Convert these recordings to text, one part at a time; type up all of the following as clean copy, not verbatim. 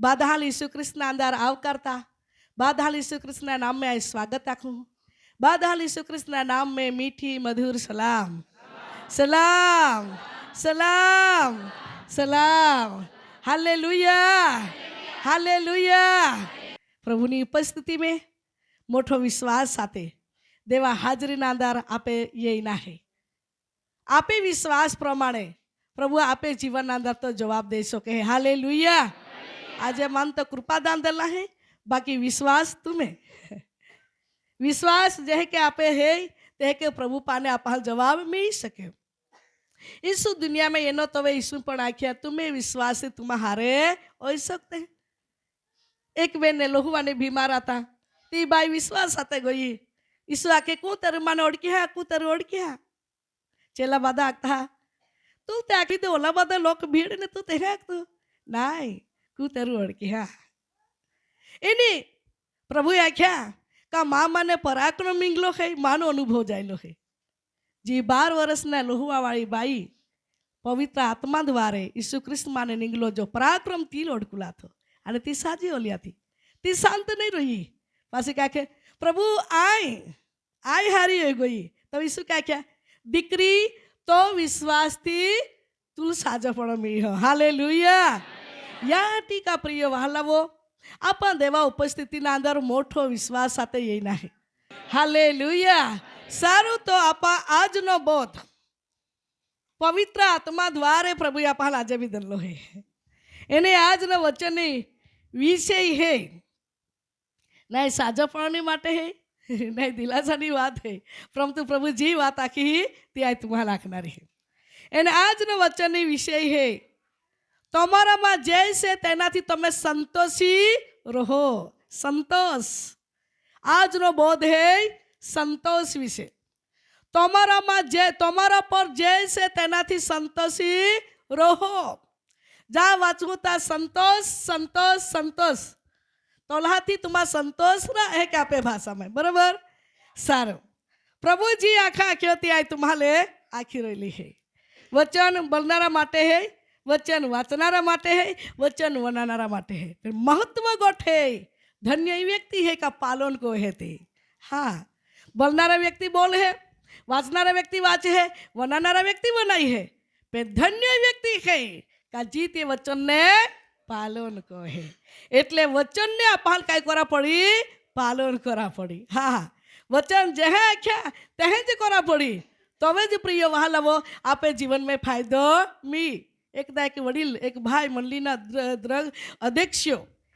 બાદહાલ ઈસુ ખ્રિસ્તના અંદર આવકારતા, बादहाल यीशु कृष्ण ना नाम में आई स्वागत आखूँ। बादहाल यीशु कृष्ण ना नाम में मीठी मधुर सलाम सलाम सलाम सलाम। Hallelujah hallelujah. प्रभुनी उपस्थिति में मोटो विश्वास साथे देवा हाजरी ना अंदर आपे ये ना है। आपे विश्वास प्रमाणे प्रभु आपे जीवन ना अंदर तो जवाब दे सके। हालेलुया। आज मन तो कृपादान देला है, बाकी विश्वास तुम्हें विश्वास जह के आपे है ते के प्रभु पाने आप जवाब मिल सके। इस दुनिया में एनो तवे ईसु पण आख्या तुम्हें विश्वास से तुम्हारे हो सकते हैं। एक बेन ने लोहुआ ने बीमार आता ती बाई विश्वास आते गई ईसु आके कू तेरे मन ओढ़ के कू तेरे ओढ़ के चेला बादा आखता तू ते आखी तो ओला बादा लोक भीड़ ने तू तेरे आख तू नाई कू तेरे ओढ़ के एनी प्रभु आख्या का माँ माने पराक्रम मींगलो है मानो अनुभव जायलो है। जी 12 वर्षना लोहुआ वाली बाई पवित्र आत्मा द्वारे यीशु ख्रिस्त माने निंगलो जो पराक्रम ती लोडकुला थो अने ती साजी ओलिया थी ती शांत नहीं रही पासी क्या के प्रभु आय हारी हो गई। तो यीशु क्या क्या दीकरी तो विश्वास थी तुल साजा पण मिली हो। हालेलुया। या टीका प्रिय वहालावो आपन देवा उपस्थिति ना अंदर मोटो विश्वास साथे ये ना है। हालेलुया। सारू तो आपा आज नो बोध पवित्र आत्मा द्वारे प्रभु आपा आज भी दल्लो है एने आज नो वचन विषय है नहीं साजापणी माटे है नहीं दिलासानी बात है परंतु प्रभु जी बात आखी त्या तुम्हारा आखनारी है। एने आज नो वचन विषय है तमारा में जैसे तेनाथी तमे संतोषी रहो। संतोष आज नो बोध है संतोष विषय तमारा में जे तमारा पर जैसे तेनाथी संतोषी रहो। जा वाचुता संतोष संतोष संतोष तोलाथी तुम्हारा संतोष ना है क्या पे भाषा में बराबर सारो प्रभु जी आखा क्यों आय तुम्हारे आखी रही है। वचन बोलनारा माटे है वचन वाचनारा माटे है वचन वनानारा माटे है। फिर महत्व गोठ है धन्य व्यक्ति है का पालन को है ते। हाँ बोलनारा व्यक्ति बोल है वाचनारा व्यक्ति वाच है वनानारा व्यक्ति वनाई है। फिर धन्य व्यक्ति है का जीते वचन ने पालन को है। एटले वचन ने अपाल काय करा पड़ी पालन करा पड़ी। हाँ वचन जहे आख्या तहे ज करा पड़ी तबे ज प्रिय वहालावो आपे जीवन में फायदो मी। एकदा एक वडील एक भाई मंडलीना द्रग अध्यक्ष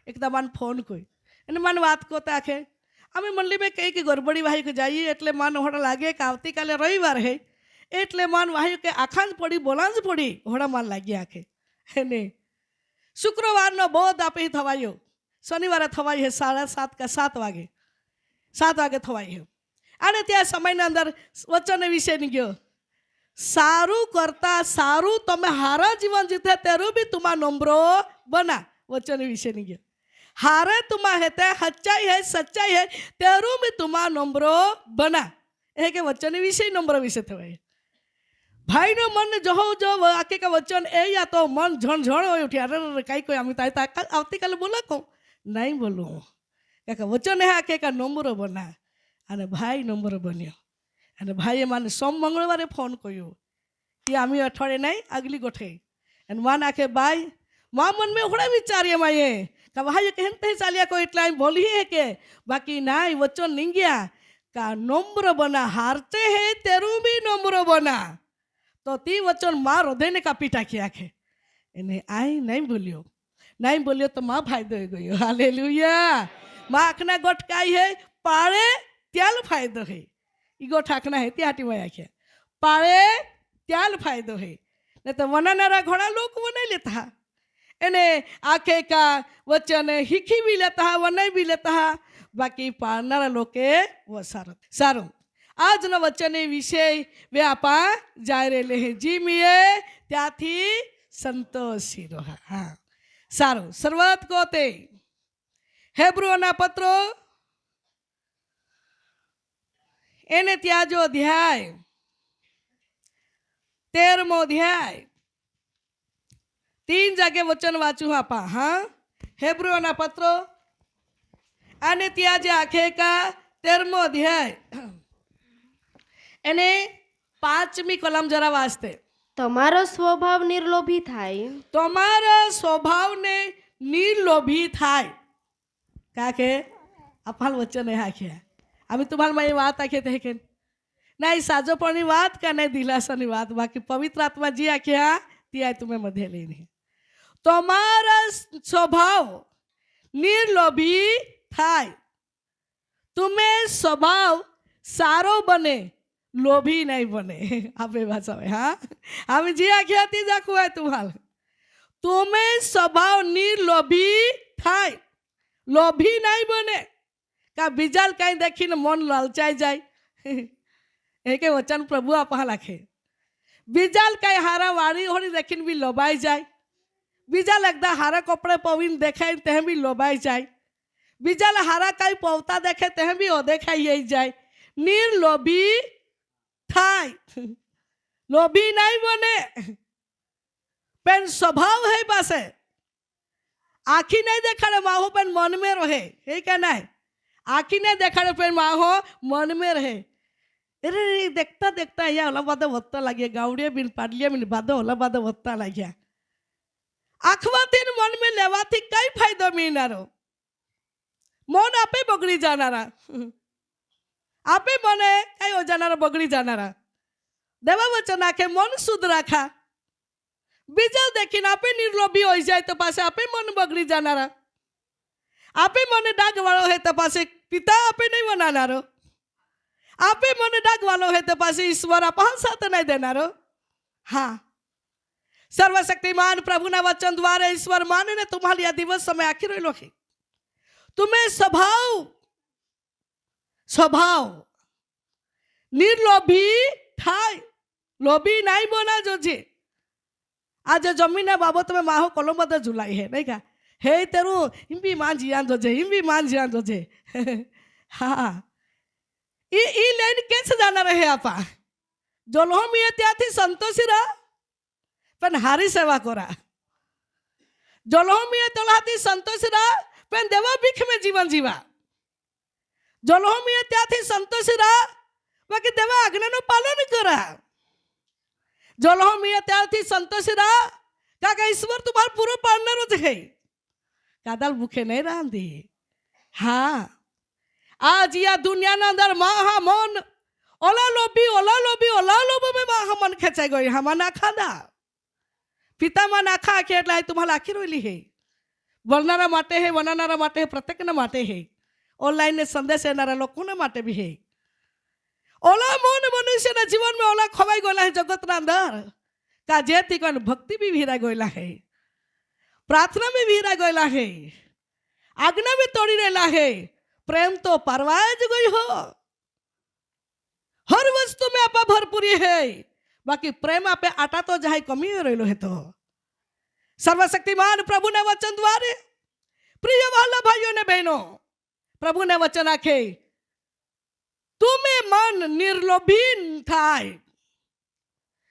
एकदा मन फोन कोई एने मन बात को आखे अमे मंडली में कई के गड़बड़ी वाही के जाइए एटले मन होड़ा लागे कि आवती काले रविवार है एटले मन वाही के आखांज पड़ी बोलांज पड़ी होड़ा मन लागी आखे एने शुक्रवार नो बोध आपे थवायो शनिवार थवाई है 7:30 का 7 वागे थवाई है अने त्या समय अंदर वचन विषय नहीं गयो सारू करता सारू तमे हारा जीवन जीते तेरू भी तुम्हारा नम्रो बना। वचन विषय नहीं गया हारे तुम्हारा है ते सच्चाई है तेरू भी तुम्हारा नम्रो बना। है के वचन विषय नम्र विषय थे भाई नो मन जो आके का वचन ए या तो मन झण हो उठी अरे कई कोई आमी आवती काले बोला को नहीं बोलू क्या वचन है आके का नम्र बना अने भाई नम्र बनियो अने भाई माने सोम मंगलवारे फोन कयो कि आमी अठवाडिये नहीं अगली गोठे एन मान आखे भाई माँ मन में होड़ा विचारिए माये का भाई कहते चालिया को इतना बोली है के बाकी ना वचन नहीं गया का नम्र बना हारते है तेरू भी नम्र बना। तो ती वचन माँ हृदय ने का पीटा किया खे इन्हें आई नहीं बोलियो तो माँ फायदो हो गयो। हालेलुया। माँ आखना गोटकाई है पाड़े त्याल फायदो है ईगो ठाकना है त्याटी में आख्या पाड़े त्याल फायदो है नहीं तो वनानारा घोड़ा लोग वनाई लेता एने आखे का वचन हिखी भी लेता है वनाई भी लेता है बाकी पाड़नारा लोग के वो सारो आज न वचन विषय वे आपा जाय रेले हैं जी मिये त्याथी संतोषी रहा। हाँ सारो सर्वत कोते हेब्रोना पत्रो एने त्याजो अध्याय 13मो अध्याय 3 जागे वचन वाचू आपा। हाँ હેબ્રુઓના પત્રો અને ત્યાં જે આખેકા 13મો અધ્યાય એને 5મી કલમ જરા વાંચતે. તમારો સ્વભાવ નિર્લોભી થાય. તમારા સ્વભાવને નિર્લોભી થાય. કાકે આપણ વચન હાખ્યા आम्ही तुम्हाला माझी वात आखे ते के नाही साजोपणी वात का नाही दिलासानी वात बाकी पवित्र आत्मा जी आख्या ती आहे तुम्ही मध्ये लेणी. તમારા સ્વભાવ નિર્લોભી થાય. તમે સ્વભાવ સારો બને, લોભી નહીં બને. આપે ભાષા હા આम्ही जी आख्या ती दाखवू आहे तुम्हाला. તમે સ્વભાવ નિર્લોભી થાય, લોભી નહીં બને. का बीजाल कहीं देखी ने मन लालचाई जाए. एक वचन प्रभु आप लाखे. बीजाल कहीं हारा वाड़ी होनी देखी भी लोबाई जाए. बीजाल एकदा हारा कपड़े पवीन देखे ते भी लोबाई जाए. बीजाल हारा कहीं पवता देखे ते भी ओ देखाई यही जाए. निर्लोभी थाय, लोभी नहीं बने. पेन स्वभाव है पासे आखी नहीं देखा माहो पेन मन में रहे है क्या नहीं. आखी ने देखा फिर माहो मन में रहे. अरे देखता देखता यहाँ ओला बाधा वत्ता लगे गावड़िया बिन पाडलिया बिन बाधा ओला बाधा वत्ता लगे. आखवाथी मन में लेवाथी कई फायदो मिलनारो. मन आपे बगड़ी जानारा. आपे मने कई हो जानारा बगड़ी जानारा. देवा वचन आखे मन शुद्ध रखा. बीजा देखी आपे निर्लोभी हो जाए तो पासे आपे मन बगड़ी जानारा. आपे મને ડાઘ વાળો હે તો પાસે પિતા આપે નહીં બનાનારો. આપે મને ડાઘ વાળો હે તો પાસે ઈશ્વર આપા સાથ નહીં દેનારો. હા સર્વશક્તિમાન પ્રભુના વચન દ્વારા ઈશ્વર માનીને તમારી આ દિવસ સમય આખી રહેલો છે. તમે સ્વભાવ નિર્લોભી થાય, લોભી નહીં બના જોજે. આજે જમીનના બાબતમાં માહો કલમ બધા ઝુલાઈ હે નહીં કા. हे तेरू हिंबी मांझी आंदो जे, हिंबी मांझी आंदो जे. हाँ ई लाइन कैसे जाना रहे आपा. जोलो मिये त्याथी संतोषी रहा पण हारी सेवा करा. जोलो मिये तोलाथी संतोषी रहा पण देवा भीख में जीवन जीवा. जोलो मिये त्याथी संतोषी रहा बाकी देवा आज्ञाનું પાલન करा. जोलो मिये त्याथी संतोषी रहा काका ईश्वर तुम्हारा पूरा पाळणारच आहे. कादाल भूखे नहीं रांधी. हाँ आज या दुनिया ना अंदर महा मन ओला लोभी में महा मन खेचाई गई. हमा ना खादा पिता मा ना खा के એટલે तुम्हाला आखी रोली है. वरनारा माटे है, वनानारा माटे है, प्रत्येकना माटे है. ऑनलाइन ने संदेश येणारा लोकोना माटे भी है. ओला मन मनुष्यना जीवन में ओला खवाई गला है जगतना अंदर का जेती कोन भक्ति भी वीरा गला है, प्रार्थना में वीरा गया है, आज्ञा में तोड़ी रहेला है. प्रेम तो परवाज गई हो. हर वस्तु में आपा भरपूरी है बाकी प्रेम आपे आटा तो जाए कमी रहेलो है. तो सर्वशक्तिमान प्रभु ने वचन द्वारे प्रिय वाला भाइयों ने बहनों प्रभु ने वचन आखे तुम्हें मन निर्लोभी थाय.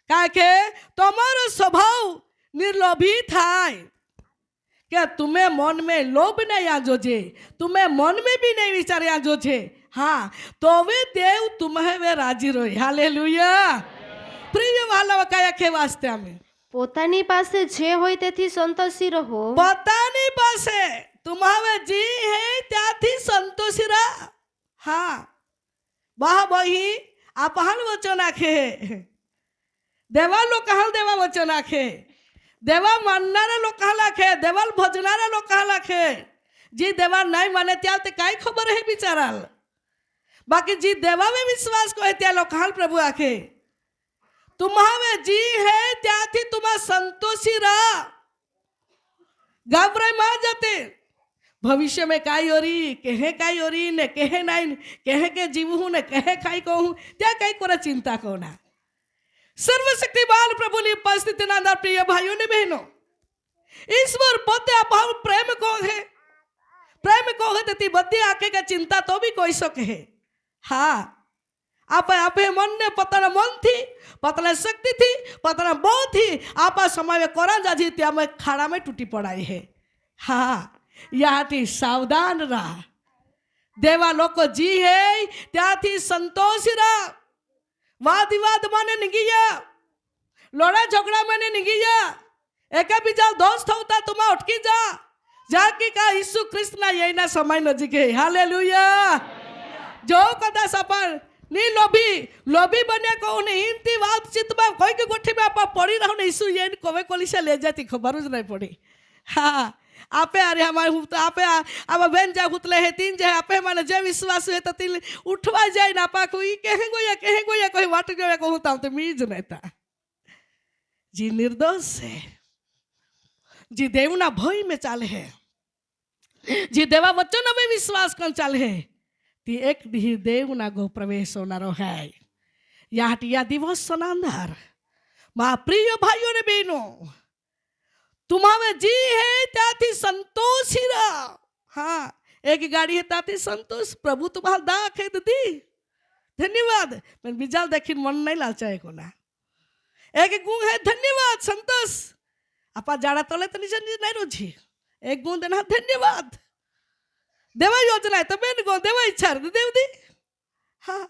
काके तुम्हारो स्वभाव निर्लोभी थाय क्या तुम्हें मन में लोभ नहीं आ जोजे, तुम्हें मन में भी नहीं विचार आ जोजे. हाँ तो वे देव तुम्हें वे राजी रोई. हालेलुया. प्रिय वाला वकाया के वास्ते हमें પોતાની પાસે જે હોય તેથી સંતોષી રહો. પોતાની પાસે तुम्हारे जी है त्याथी संतोषी रहा. हाँ वाह बही आपहाल वचन आखे देवा लोक हाल देवा वचन आखे. देवा मानणारा लोकांना लाखे, देवाल भजणारा लोकांना लाखे. जी देवा नाही माने त्या ते काय खबर है बिचाराल. बाकी जी देवा में विश्वास को है त्या लोकांना प्रभु आखे तुम्हारे जी है त्याथी तुम्हा संतोषी रहा. घाबराय मा जाते भविष्य में काई ओरी कहे काई ओरी ने कहे नहीं कहे के जीवू ने कहे खाई कहूँ त्या काई कोरा चिंता कोना. सर्वशक्तिमान प्रभु ની ઉપસ્થિતિના અંદર પ્રિય ભાઈઓ ને બહેનો ઈશ્વર પોતે અપાર પ્રેમ કો હે. પ્રેમ કો હે તેતી બધી આંખે કે ચિંતા તો બી કોઈ શકે હે. હા આપે મનને પોતાના મનથી પોતાના શક્તિથી પોતાના બળથી આપા સમય કોરા જાજી ત્યાં ખાડામાં તૂટી પડાય હે. હા યાથી સાવધાન રહા. દેવા લોકો જી હે ત્યાંથી સંતોષી રહા. વાદ વિવાદ મને નીકળી ગયા, લડા ઝઘડા મને નીકળી ગયા, એકબીજા દોસ્ત થતા તુમા અટકી જા. જાકી કા ઈસુ ખ્રિસ્તના એના સમય નજીક હે. હાલેલુયા. જો કદાચ આપણ ની લોભી બન્યા કહું ને હિંતી વાતચીતમાં કોઈ કે ગોઠીમાં આપા પડી રહો ને ઈસુ એને કોવે કોલીસે લે જતી ખબર જ નહીં પડી. હા આપે અરે અમારે હું તો આપે આમાં બેન જા હુતલે હે તીન જાય આપે મને જે વિશ્વાસ હે તો તીન ઉઠવા જાય ને આપા કોઈ કહે ગોયા કોઈ વાટ ગયો કહું તામ તો મી જ નહીતા. જી નિર્દોષ છે, જી દેવના ભય में ચાલે હે, જી દેવા વચન में વિશ્વાસ કર ચાલે હે, ती एक दी देवना गो प्रवेश होनारो है. યા દિવસના અંદર મારા પ્રિય ભાઈઓ ને બહેનો, तुम्हारे जी है ત્યાંથી સંતોષી રહા. हाँ एक गाड़ी है ત્યાંથી સંતોષ. प्रभु तुम्हारा दाख है दी धन्यवाद. मैं बीजा देखी मन नहीं लालचाए को ना. एक गुण है धन्यवाद संतोष. आपा जाड़ा तले तो नीचे नहीं रोजी एक गुण देना धन्यवाद. देवा योजना है तो बेन को देवा इच्छा देव दी. हाँ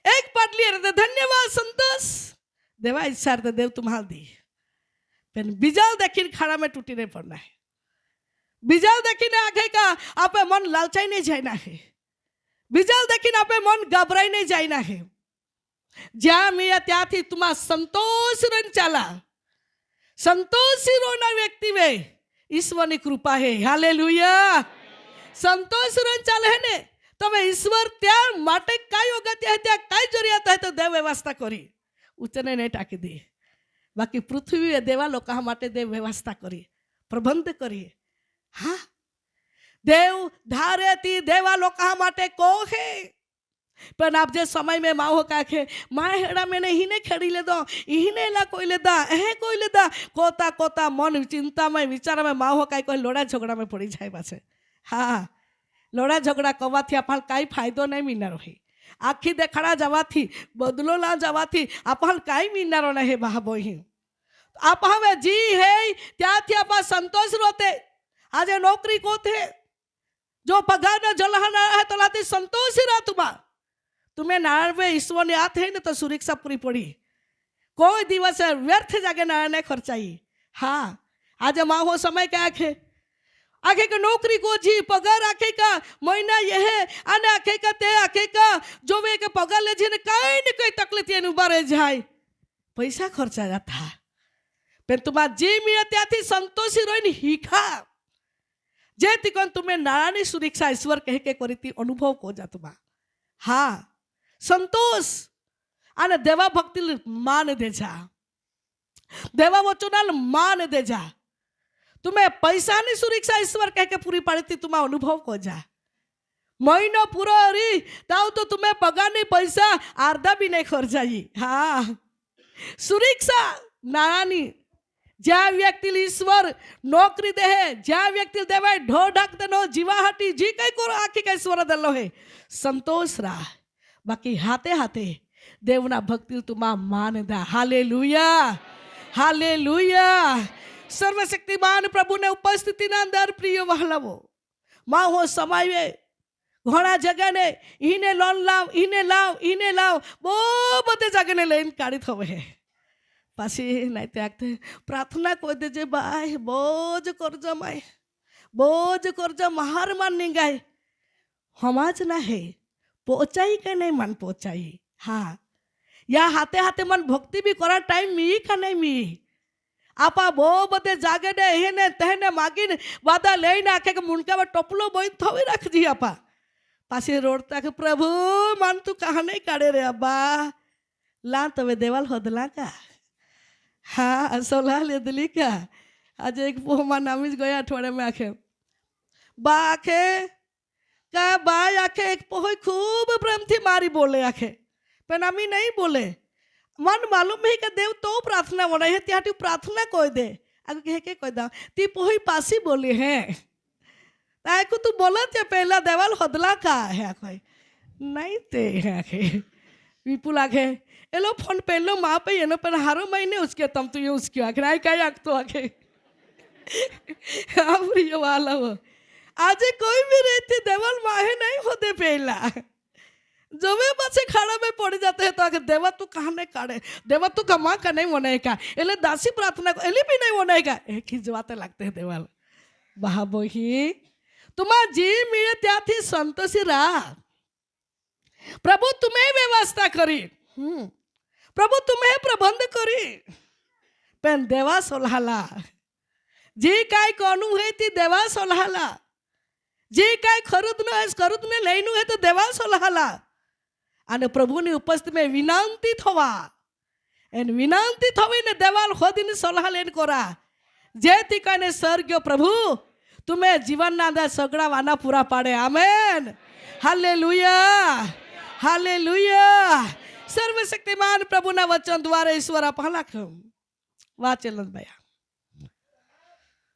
एक पाटली है धन्यवाद संतोष. देवा इच्छा तो देव तुम्हारा दी. पेन बीजाल देखी खाड़ा में टूटी नहीं पड़ना है. बीजाल देखी ने आगे का आपे मन लालचाई नहीं जाना है. बीजाल देखी ने आपे मन घबराई नहीं जाना है. ज्या मिया त्याथी तुम्हारा संतोष रन चाला. संतोषी रोना व्यक्ति वे ईश्वर की कृपा है. हालेलुया. संतोष रन चाले है ने તમે ઈશ્વર ત્યાં માટે કાંઈ અગત્ય હે, ત્યાં કાંઈ જરૂરિયાત હે તો દેવ વ્યવસ્થા કરી ઉચને નહીં ટાંકી દે. બાકી પૃથ્વીએ દેવા લોકો માટે દેવ વ્યવસ્થા કરી, પ્રબંધ કરી. હા દેવ ધારેથી દેવા લોકો માટે કોહે. પણ આપ જે સમય में माहो काखे माँ हेड़ा मैंने हिने खेड़ी ले दो इने ला कोई लेदा एहे कोई लेदा कोता कोता मन चिंता में विचार में माहो काई कोई लोड़ा झगड़ा में पड़ी जाए पाछे. हाँ लोड़ा झगड़ा कवाथी आपण काई फायदो नहीं मीनारो है. आखी देखाड़ा जवाथी बदलो ला जवाथी आपण काई मीनारो नहीं भाबोही. आप हमें जी है त्याथी आपा संतोष रोते. आज नौकरी को थे जो पगार न जलहना है तो लाती संतोष रहा. तुम्हें नारायण ईश्वर ने हाथ है ना तो सुरक्षा पूरी पड़ी. कोई दिवस व्यर्थ जाके नारायण खर्चाई. हाँ आज माहो समय क्या है आखे का नौकरी को जी पगार आखे का महीना यह है आने आखे का ते आखे का जो वे के पगार ले जी ने कहीं न कहीं तकलीफ ये उबारे जाए पैसा खर्चा जाता. पर तुम्हारा जी मिले त्याथी संतोषी रोई हीखा जेती कोन तुम्हें नारायण सुरक्षा ईश्वर कह के करीती अनुभव को जा तुम्हारा. हाँ संतोष आने देवा भक्ति मान दे जा, देवा वचनाल मान दे जा. तुम्हें पैसा नहीं सुरक्षा ईश्वर कह के पूरी पाड़ी थी तुम्हारा अनुभव को जा. महीनो पूरा हरी ताऊ तो तुम्हें पगार नहीं पैसा आधा भी नहीं खर्चाई. हाँ सुरक्षा नारायणी ज्या व्यक्ति ईश्वर नौकरी दे है, ज्या व्यक्ति देवे ढो ढक देनो जीवाहटी जी कई को आखी का ईश्वर देलो है संतोष रहा. बाकी हाथे हाथे देवना भक्ति तुम्हारा मान दा. Hallelujah hallelujah. सर्वशक्तिमान प्रभु ने उपस्थिति ना अंदर प्रिय वहलावो माँ हो समय घोड़ा जगह ने इने लोन लाव इने लाव बो बते जगह ने लेन काढ़ी थवे है. पासी नहीं त्यागते प्रार्थना को दे जे बाय बोझ करजा माय बोझ करजा महार मान निगाय हमाज ना है पहुंचाई के नहीं मन पहुंचाई. हाँ या हाथे हाथे मन भक्ति भी करा टाइम मी का नहीं मी आपा बो बते जागे ने हेने तहने मागिन वादा ले नाखे के मुंडका में टोपलो बोई थोड़ी रख जी आपा. पासी रोडता के प्रभु मन तू कहाँ नहीं काढ़े रे अब्बा ला तवे देवाल होदला का. हाँ सोला ले दिली का. आज एक पोहमा नामिज गया अठवाड़े में आखे बा आखे का बाय आखे एक पोह खूब प्रेम थी मारी बोले आखे पर नामी नहीं बोले. मन मालूम है कि देव तो प्रार्थना हो रही है त्याटी प्रार्थना कोई दे आगे कहे के कोई दा ती पोही पासी बोली है ताको तू बोला थे पहला देवाल होदला का है कोई नहीं ते है आखे विपुल आखे एलो फोन पहलो माँ पे ये ना पर हारो महीने उसके तम तो ये उसके आखे नहीं क्या आख तो आखे आप ये वाला वो આજે કોઈ બી रहती देवल माहे नहीं होते पहला जो भी बच्चे खाड़ा में पड़ जाते हैं तो आगे देवा तू कहाँ नहीं काढ़े देवा तू कमा का नहीं बनाएगा एले दासी प्रार्थना को एले भी नहीं बनाएगा एक ही जवाते लगते हैं देवाल बहा बोही तुम्हारा जी मिले त्याथी संतोषी रहा प्रभु तुम्हें व्यवस्था करी प्रभु तुम्हें प्रबंध करी पेन देवा सोलहाला जी काय कोनु है ती देवा सोलहाला जी काय खरुदने लईनु है तो देवा सोलहाला અને પ્રભુની ઉપસ્થિતિમાં વિનંતી થવા એને વિનંતી થવીને દેવાલ ખોદીને સલાહ લઈને કોરા જેથી કરીને સ્વર્ગીય પ્રભુ તમે જીવનના અંદર સગડા વાના પૂરા પાડે આમેન હાલેલુયા હાલેલુયા સર્વશક્તિમાન પ્રભુના વચન દ્વારા ઈશ્વર આપણા વાચેલન ભયા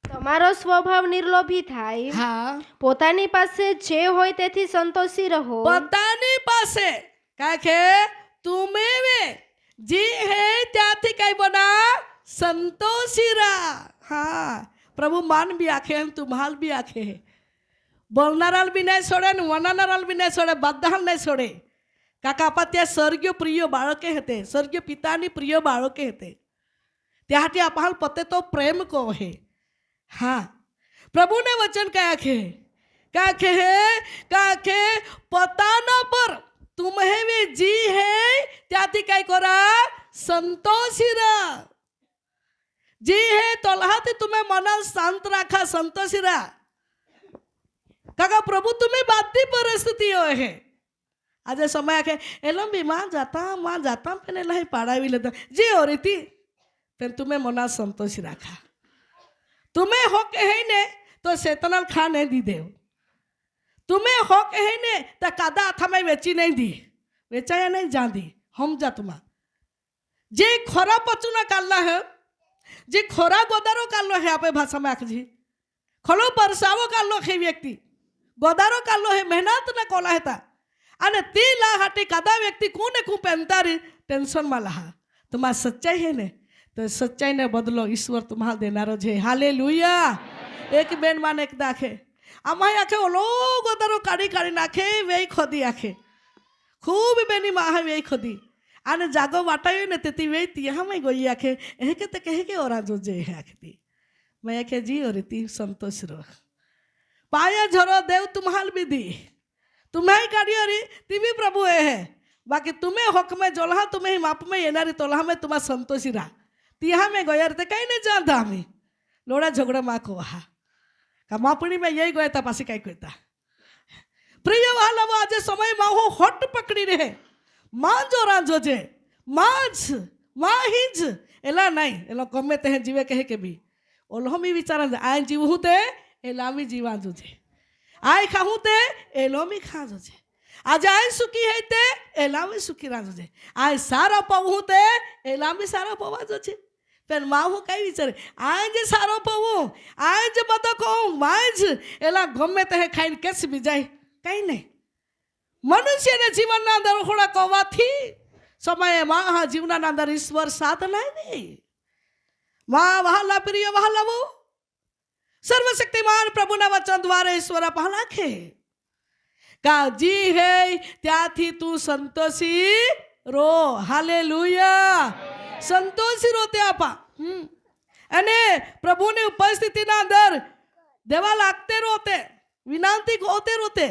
તમારો સ્વભાવ નિર્લોભી થાય હા પોતાની પાસે જે હોય તેથી સંતોષી રહો પોતાની પાસે કાકે તુમે વે જે હે ત્યાંથી કઈ બના સંતોષી રા હા પ્રભુ માન બી આખે તુમ્હાલ બી આખે બોલનારાલ બી નહીં છોડે ને વનાનારાલ બી નહીં છોડે બધાલ નહીં છોડે કાકા આપા ત્યાં સ્વર્ગીય પ્રિય બાળકે હતે સ્વર્ગીય પિતાની પ્રિય બાળકે હતે ત્યાંથી આપહાલ પતે તો પ્રેમ કહો હે हाँ प्रभु ने वचन क्या है पताना पर तुम्हें वे जी है त्याती काय करा संतोषी रा जी है तोलाती तुम्हें मना शांत रखा संतोषी रा काका प्रभु तुम्हें बाती परिस्थिति है आज समय आखे एलो भी माँ जाता मैंने लाई पाड़ावी लेता जी हो रही थी फिर तुम्हें मना संतोषी रखा तुम्हें हक है ने तो शैतान खा नहीं दी दे तुम्हें हक है ने तो कादा हाथा में वेची नहीं दी वेचाया नहीं जा दी हम जा तुम्हा जे खोरा पचुना काला है जे खोरा गोदारो कालो है आपे भाषा में आखजी खलो परसावो कालो है व्यक्ति गोदारो कालो है मेहनत ना कोला है ता अने ती ला हाटी कादा व्यक्ति कोने को पेंतारी टेंशन में लहा तुम्हारा सच्चाई है ने तो सच्चाई ने बदलो ईश्वर तुम्हारा देनारो है हालेलुया एक बेन मान एक दाखे आमाय आखे ओलो गोदारो काढ़ी काढ़ी नाखे वे खोदी आखे खूब बेनी माँ वे खोदी आने जागो वाटायो ने तेती वे तिहा में गोई आखे एके ते कहे के ओरा जो जे आखती मैं आखे जी और ती संतोष रो पाया झरो देव तुम्हाल विधि तुम्हें काढ़ी ती भी प्रभु है बाकी तुम्हें हक में जोलहा तुम्हें माप में येनारी तोलहा में तुम्हारा संतोषी रहा तिहा में गया रे कहीं नहीं जानता हमें लोड़ा झगड़ा माँ को वहा का मापणी में यही गया था पासी कहीं कहता प्रिय वाला वो आज समय माँ हो हट पकड़ी रहे माँ जो राजो जे माँ हिज एला नहीं एलो गमे ते जीवे कहे के भी ओलो मी विचार आय जीवहू ते एला मी जीवा जोजे आय खाहू ते एलो मी खा जोजे आज आय सुखी है ते एला मी सुखी राजो जे आय सारा पावू ते एला मी सारा पावा जोजे पेन माँ हूँ कई विचारे आज सारो पवू आज बता कहूँ माज एला गमे ते खाई केस भी जाए कहीं नहीं मनुष्य ने जीवन ना अंदर थोड़ा कवा थी समय माँ हाँ जीवन ना अंदर ईश्वर साथ नहीं माँ वहाँ ला प्रिय वहाँ लावो सर्वशक्तिमान प्रभु ना वचन द्वारा ईश्वर पहला खे का जी है त्याथी तू संतोषी रो हालेलुया संतोषी रोते आपा अने प्रभु ने उपस्थिति ना अंदर देवा लागते रोते विनंती होते रोते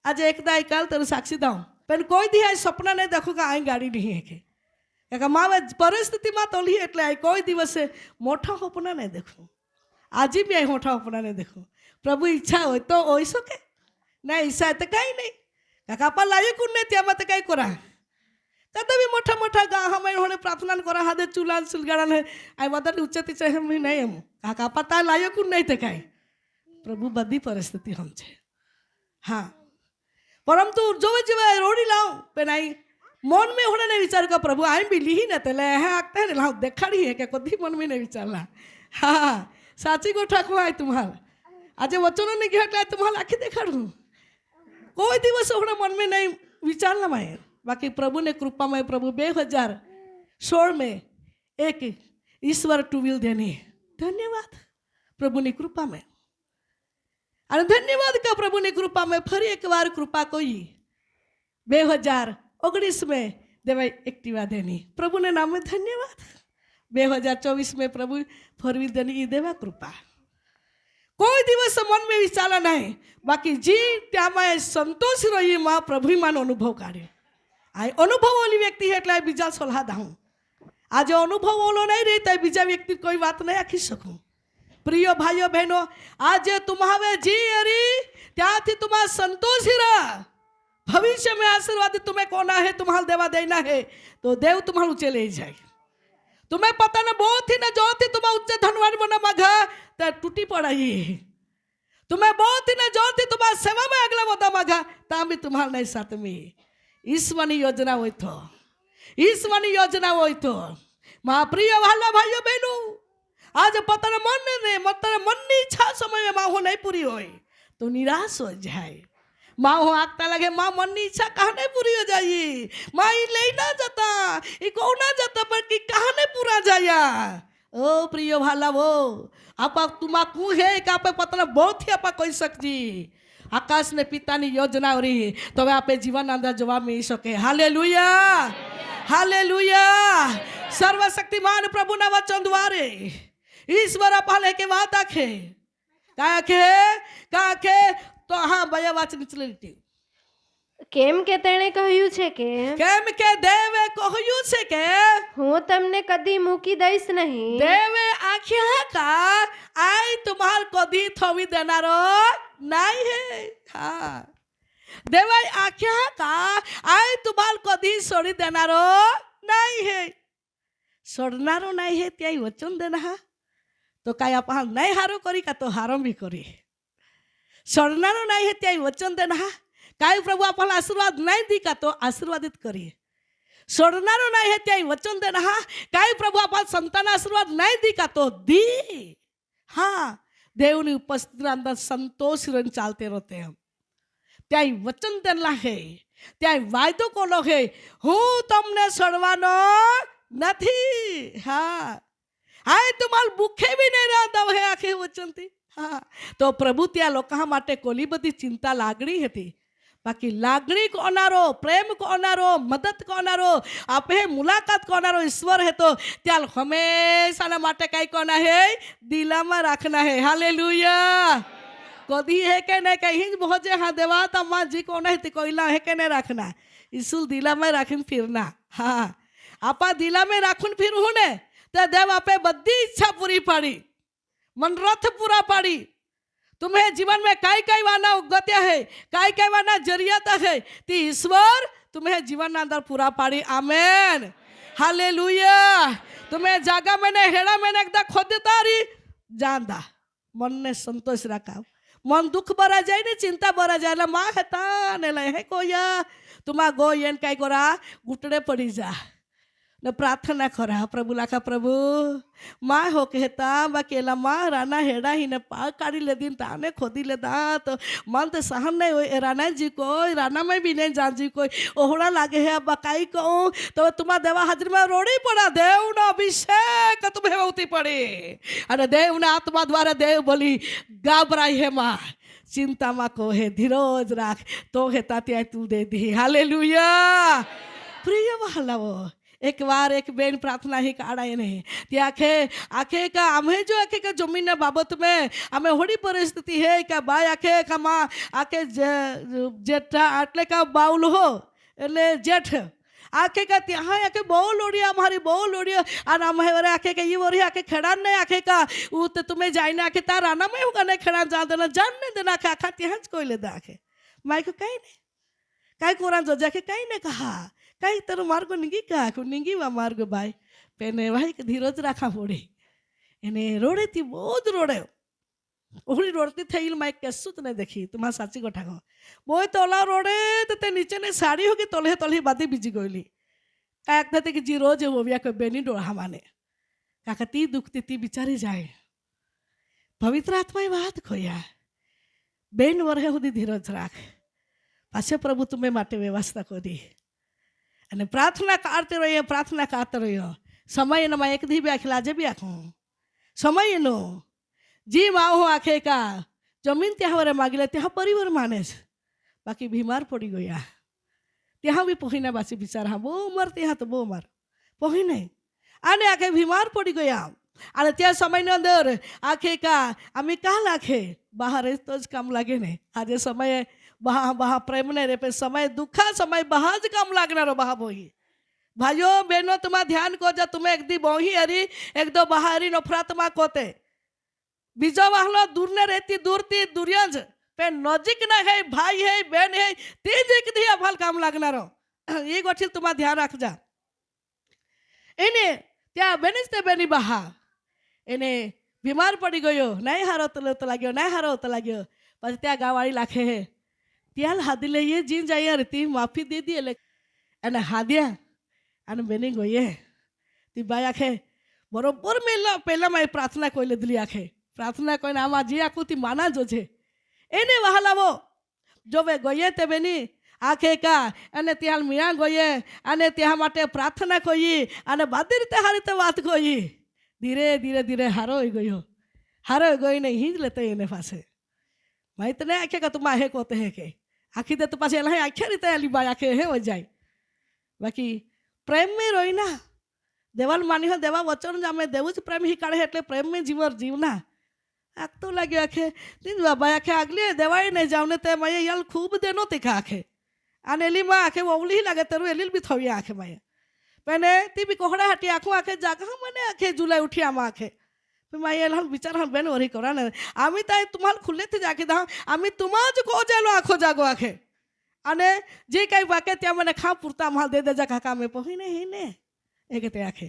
आज एकदा एकाल तर साक्षी दाऊ पण कोई दी आज सपना नहीं देखो का आई गाड़ी नहीं है के माँ परिस्थिति में तोली एटले आई कोई दिवस मोटा सपना नहीं देखो आज भी आई मोटा सपना नहीं देखो प्रभु इच्छा हो तो हो सके ना इच्छा है तो कहीं नहीं काका आपा लायक नहीं त्या मत कहीं करा तब भी मोटा मोटा गा हमें होने प्रार्थना करा हादे चूल्हा सुलगाड़ा है आई बदल उच्चती चाहे हम नहीं हम काका पता लायक नहीं थे कहीं प्रभु बदी परिस्थिति हम छे हाँ परंतु जो जीव रोड़ी लाओ पे नहीं मन में होने नहीं विचार का प्रभु आई भी ली ना तेले है आगते हैं लाओ देखाड़ी है क्या कभी मन में नहीं विचारला हाँ साची को ठाकुर आई तुम्हारा आज वचनों ने क्या तुम्हारा आखिर देखाड़ू कोई दिवस होना मन में नहीं विचारला मैं बाकी प्रभु ने कृपा में प्रभु 2016 में एक ईश्वर टू व्हील देनी धन्यवाद प्रभु ने कृपा में અને ધન્યવાદ કે પ્રભુની કૃપા મેં ફરી એકવાર કૃપા કોઈ 2019 में देवाई एक्टिवा देनी प्रभु ने नाम में धन्यवाद 2024 में प्रभु फोर व्हील देनी ये देवा कृपा कोई दिवस मन में विचारा नहीं बाकी जी त्या में संतोष रही माँ प्रभु मान अनुभव काढ़े आ अनुभव वाली व्यक्ति है એટલે બીજા સલાહ દઉં आज अनुभव वालो नहीं रही तो बीजा व्यक्ति कोई बात नहीं आखी सकूँ प्रिय भाइयों बहनों आज तुम्हारे जी अरी त्याथी तुम्हारा संतोष ही रहा भविष्य में आशीर्वाद तुम्हें कोना है तुम्हारा देवा देना है तो देव तुम्हारा ऊंचे ले जाए तुम्हें पता न बहुत ही न जो थी तुम्हें उच्च धनवान बना मांगा तो टूटी पड़ाई तुम्हें बहुत ही न जो थी तुम्हारा सेवा में अगला बता मांगा ता भी तुम्हारा नहीं साथ में ईश्वरी योजना हुई तो ईश्वरी योजना हुई तो माँ प्रिय वाला भाइयों बहनों आज पता न मन की इच्छा समय में माँ हो नहीं पूरी हो तो निराश हो जाए माँ हो आगता लगे माँ मन की इच्छा कहाँ नहीं पूरी हो जाए माँ ये ले ना जाता ये कौन ना जाता पर कि कहाँ नहीं पूरा जाया ओ प्रिय भाला वो आप तुम्हाकू है कि आप पता न बहुत ही आप कोई सकती आकाश ने पिता की योजना हो रही तो आप जीवन अंदर जवाब मिल सके हालेलुया हालेलुया सर्वशक्तिमान प्रभु ना वचन द्वारे ईश्वर पाले के बात आखे काके तो हाँ भैया वाच निचले रीति કેમ કે તેણે કહ્યું છે કે કેમ કે દેવે કહ્યું છે કે હું તમને કદી મૂકી દઈશ નહીં દેવે આખ્યા કા આઈ तुम्हार कदी थवी देनारो नहीं है हाँ देवे आख्या का आई तुम्हार कदी छोड़ी देनारो नहीं है छोड़नारो नहीं है त्याई वचन देना हा तो काय आपण नहीं हारो करी का तो हारो भी करी छोड़नारो नहीं है त्याई वचन देना हा काय प्रभु आपण आशीर्वाद नहीं दी का तो आशीर्वादित करिए छोड़नारो नहीं है त्याई वचन देना हा काय प्रभु आपण संतान आशीर्वाद नहीं दी का तो दी हाँ देवनी उपस्थिति अंदर संतोष रन चालते रहते हैं त्याई वचन देना है त्याई वायदो कोलो है हूँ तमने छोड़वानो नहीं हाँ हाय तुम्हार भूखे भी नहीं रहता है आखे वचन थी हाँ तो प्रभु त्या लोका माटे कोली बधी चिंता लागणी हती बाकी लागणी कोनारो प्रेम कोनारो मदद कोनारो आपे मुलाकात कोनारो ईश्वर है तो त्या हमेशा ना माटे कई कोना है दिला में रखना है हालेलुया कदी है के नहीं कहीं बहुत हाँ देवा तम्मा जी कोना है कोईला है के नहीं रखना ईश्वर दिला में रखन फिरना हाँ आपा दिला में रखन फिर ने तो देव आपे बधी इच्छा पूरी पाड़ी मनोरथ पूरा पाड़ी तुम्हें जीवन में कई कई वाना उगत्या है कई वाना जरियाता है ती ईश्वर तुम्हें जीवन अंदर पूरा पाड़ी आमेन हालेलुया तुम्हें जागा मैंने हेड़ा मैंने एकदा खोदता रही जानदा मन ने संतोष रखा मन दुख बरा जाए ने चिंता बरा जाए माँ हेता ने है कोया तुम्हा गोयन कई कोरा घुटने पड़ी जा न प्रार्थना करा प्रभु लाखा प्रभु माँ हो कहता बाकेला माँ राना हेड़ा ही ने पा काढ़ी ले दिन ताने खोदी ले दा तो मन तो सहन नहीं हो राना जी को राना में भी नहीं जान जी कोई ओहड़ा लागे है बकाई को तो तुम्हारा देवा हाजिर में रोड़ी पड़ा देव ना अभिषेक तुम्हें होती पड़ी अरे देव ना आत्मा द्वारा देव बोली घबराई है माँ चिंता माँ को है धीरज राख तो है तात्या तू दे दी हालेलुया प्रिय वाला वो एक बार एक बेन प्रार्थना ही काढ़ाए नहीं ते आखे आखे का आमे जो आखे का जमीन बाबत में आमे होड़ी परिस्थिति है का बाय आखे का माँ आखे जेठा आटले का बाउल हो एले जेठ आखे का ત્યાં आखे बहु लोड़िया हमारी बहु लोड़िया और हमारे आखे का ये बोरी आखे खड़ा नहीं आखे का वो तो तुम्हें जाइने आखे तार आना में होगा नहीं खड़ा जान देना जानने देना आखे आखा ત્યાં જ कोई ले दा आखे माई को कहीं नहीं कहीं कुरान जो जाके कहीं ने कहा कहीं तेरो मार्ग निगी कहा निगी वा मार्ग भाई पेने भाई के धीरज रखा पड़े एने रोड़े थी बहुत रोड़े ओहड़ी रोड़ती थे इल माइक कैसु तो नहीं देखी तुम्हारा साची गोठा को बोई तोला रोड़े तो ते नीचे ने साड़ी होगी तोले तोले बादी बीजी गोली कहते थे कि जी रोज वो भी कोई बेनी डोड़ा माने काका ती दुखती ती बिचारी जाए पवित्र आत्मा बात खोया बेन वरहे हुदी धीरज राख पाछे प्रभु तुम्हें माटे व्यवस्था करी અને પ્રાર્થના કરते रहियो समय नमा एक दी भी आखिला जे भी आखूँ समय नो जी माँ हो आखे का જમીન ત્યાં વરે માગીલે ત્યાં પરિવાર માને છે, બાકી બીમાર પડી ગયા ત્યાં બી પહોંચીને પાછી બિચારા બહુ ઉંમર ત્યાં તો બહુ ઉંમર પહોંચીને અને આખે બીમાર પડી ગયા. અને ત્યાં સમયની અંદર આખે કા અમે કાં લાખે બહાર તો જ કામ લાગે ને. આજે સમયે બહા પ્રેમ ને રે સમય દુઃખા સમય બહાર જ કામ લાગનારો બહા બોહી. ભાઈઓ બહેનો તમારા ધ્યાન કોજા તમે એક દી બોહી હરી એક દો બહારી નફરતમાં કોતે બીજો વાહલો દૂર ને રહેતી દૂરથી દુર્યા જ પણ નજીક ના હે ભાઈ હે બેન હે તે જ એક દી અભાલ કામ લાગનારો એ ગોઠી તમારા ધ્યાન રાખજા. એને ત્યાં બેની જ તે બેની બહા એને બીમાર પડી ગયો નહીં હારો તો લાગ્યો નહીં હારો તો લાગ્યો પછી ત્યાં ગાવાળી લાખે હે ત્યાં હાદી લઈએ જીન જાય હતી માફી દે દી એટલે એને હાદ્યા અને બેની ગઈએ તી બાઈ આખે બરોબર પહેલામાં એ પ્રાર્થના કોઈ લીધેલી આખે પ્રાર્થના કોઈને આમાં જે આખું તી માના જો છે એને વહાલાવો જો બે ગઈએ તે બેની આખે કા અને ત્યાં મીણા ગઈએ અને ત્યાં માટે પ્રાર્થના કોઈ અને બધી રીતે સારી રીતે વાત કોઈ ધીરે ધીરે ધીરે હારો ગયો ને હિંજ લેતે એને પાસે ભાઈ તને આખે કા તું હે કોતે હે કે આખી દે તો પાછી એલા આખ્યા રીતે અલી બાઈ આખે હે હો જાય બાકી પ્રેમ મેં રોઈ ના દેવાલ માની હો દેવા વચન જામે દેવું જ પ્રેમ હી કાઢે એટલે પ્રેમ મેં જીવના આગતો લાગ્યો આખે તીન બાબા આખે આગલી દેવાય નહીં જાવ ને તે મેં યાલ ખૂબ દેનો તીખા આખે અને એલીમાં આખે ઓવલી લાગે તેરું એલીલ બી થવી આખે મેં પેને તી બી કોહડા હાટી આખું આખે જાગા મને આખે ઝુલાઈ ઉઠી આમાં આખે માઈ એલા વિચાર હા બેન વરી કરા ને આમી તાઈ तुम्हाला ખુલ્લેથી જાખી દા આમી તુમા જ કો જેલો આખો જાગો આખે અને જે કઈ વાકે ત્યાં મને ખા પૂરતા માલ દે દેજા કાકા મેં પહોંચીને હે ને એ કે તે આખે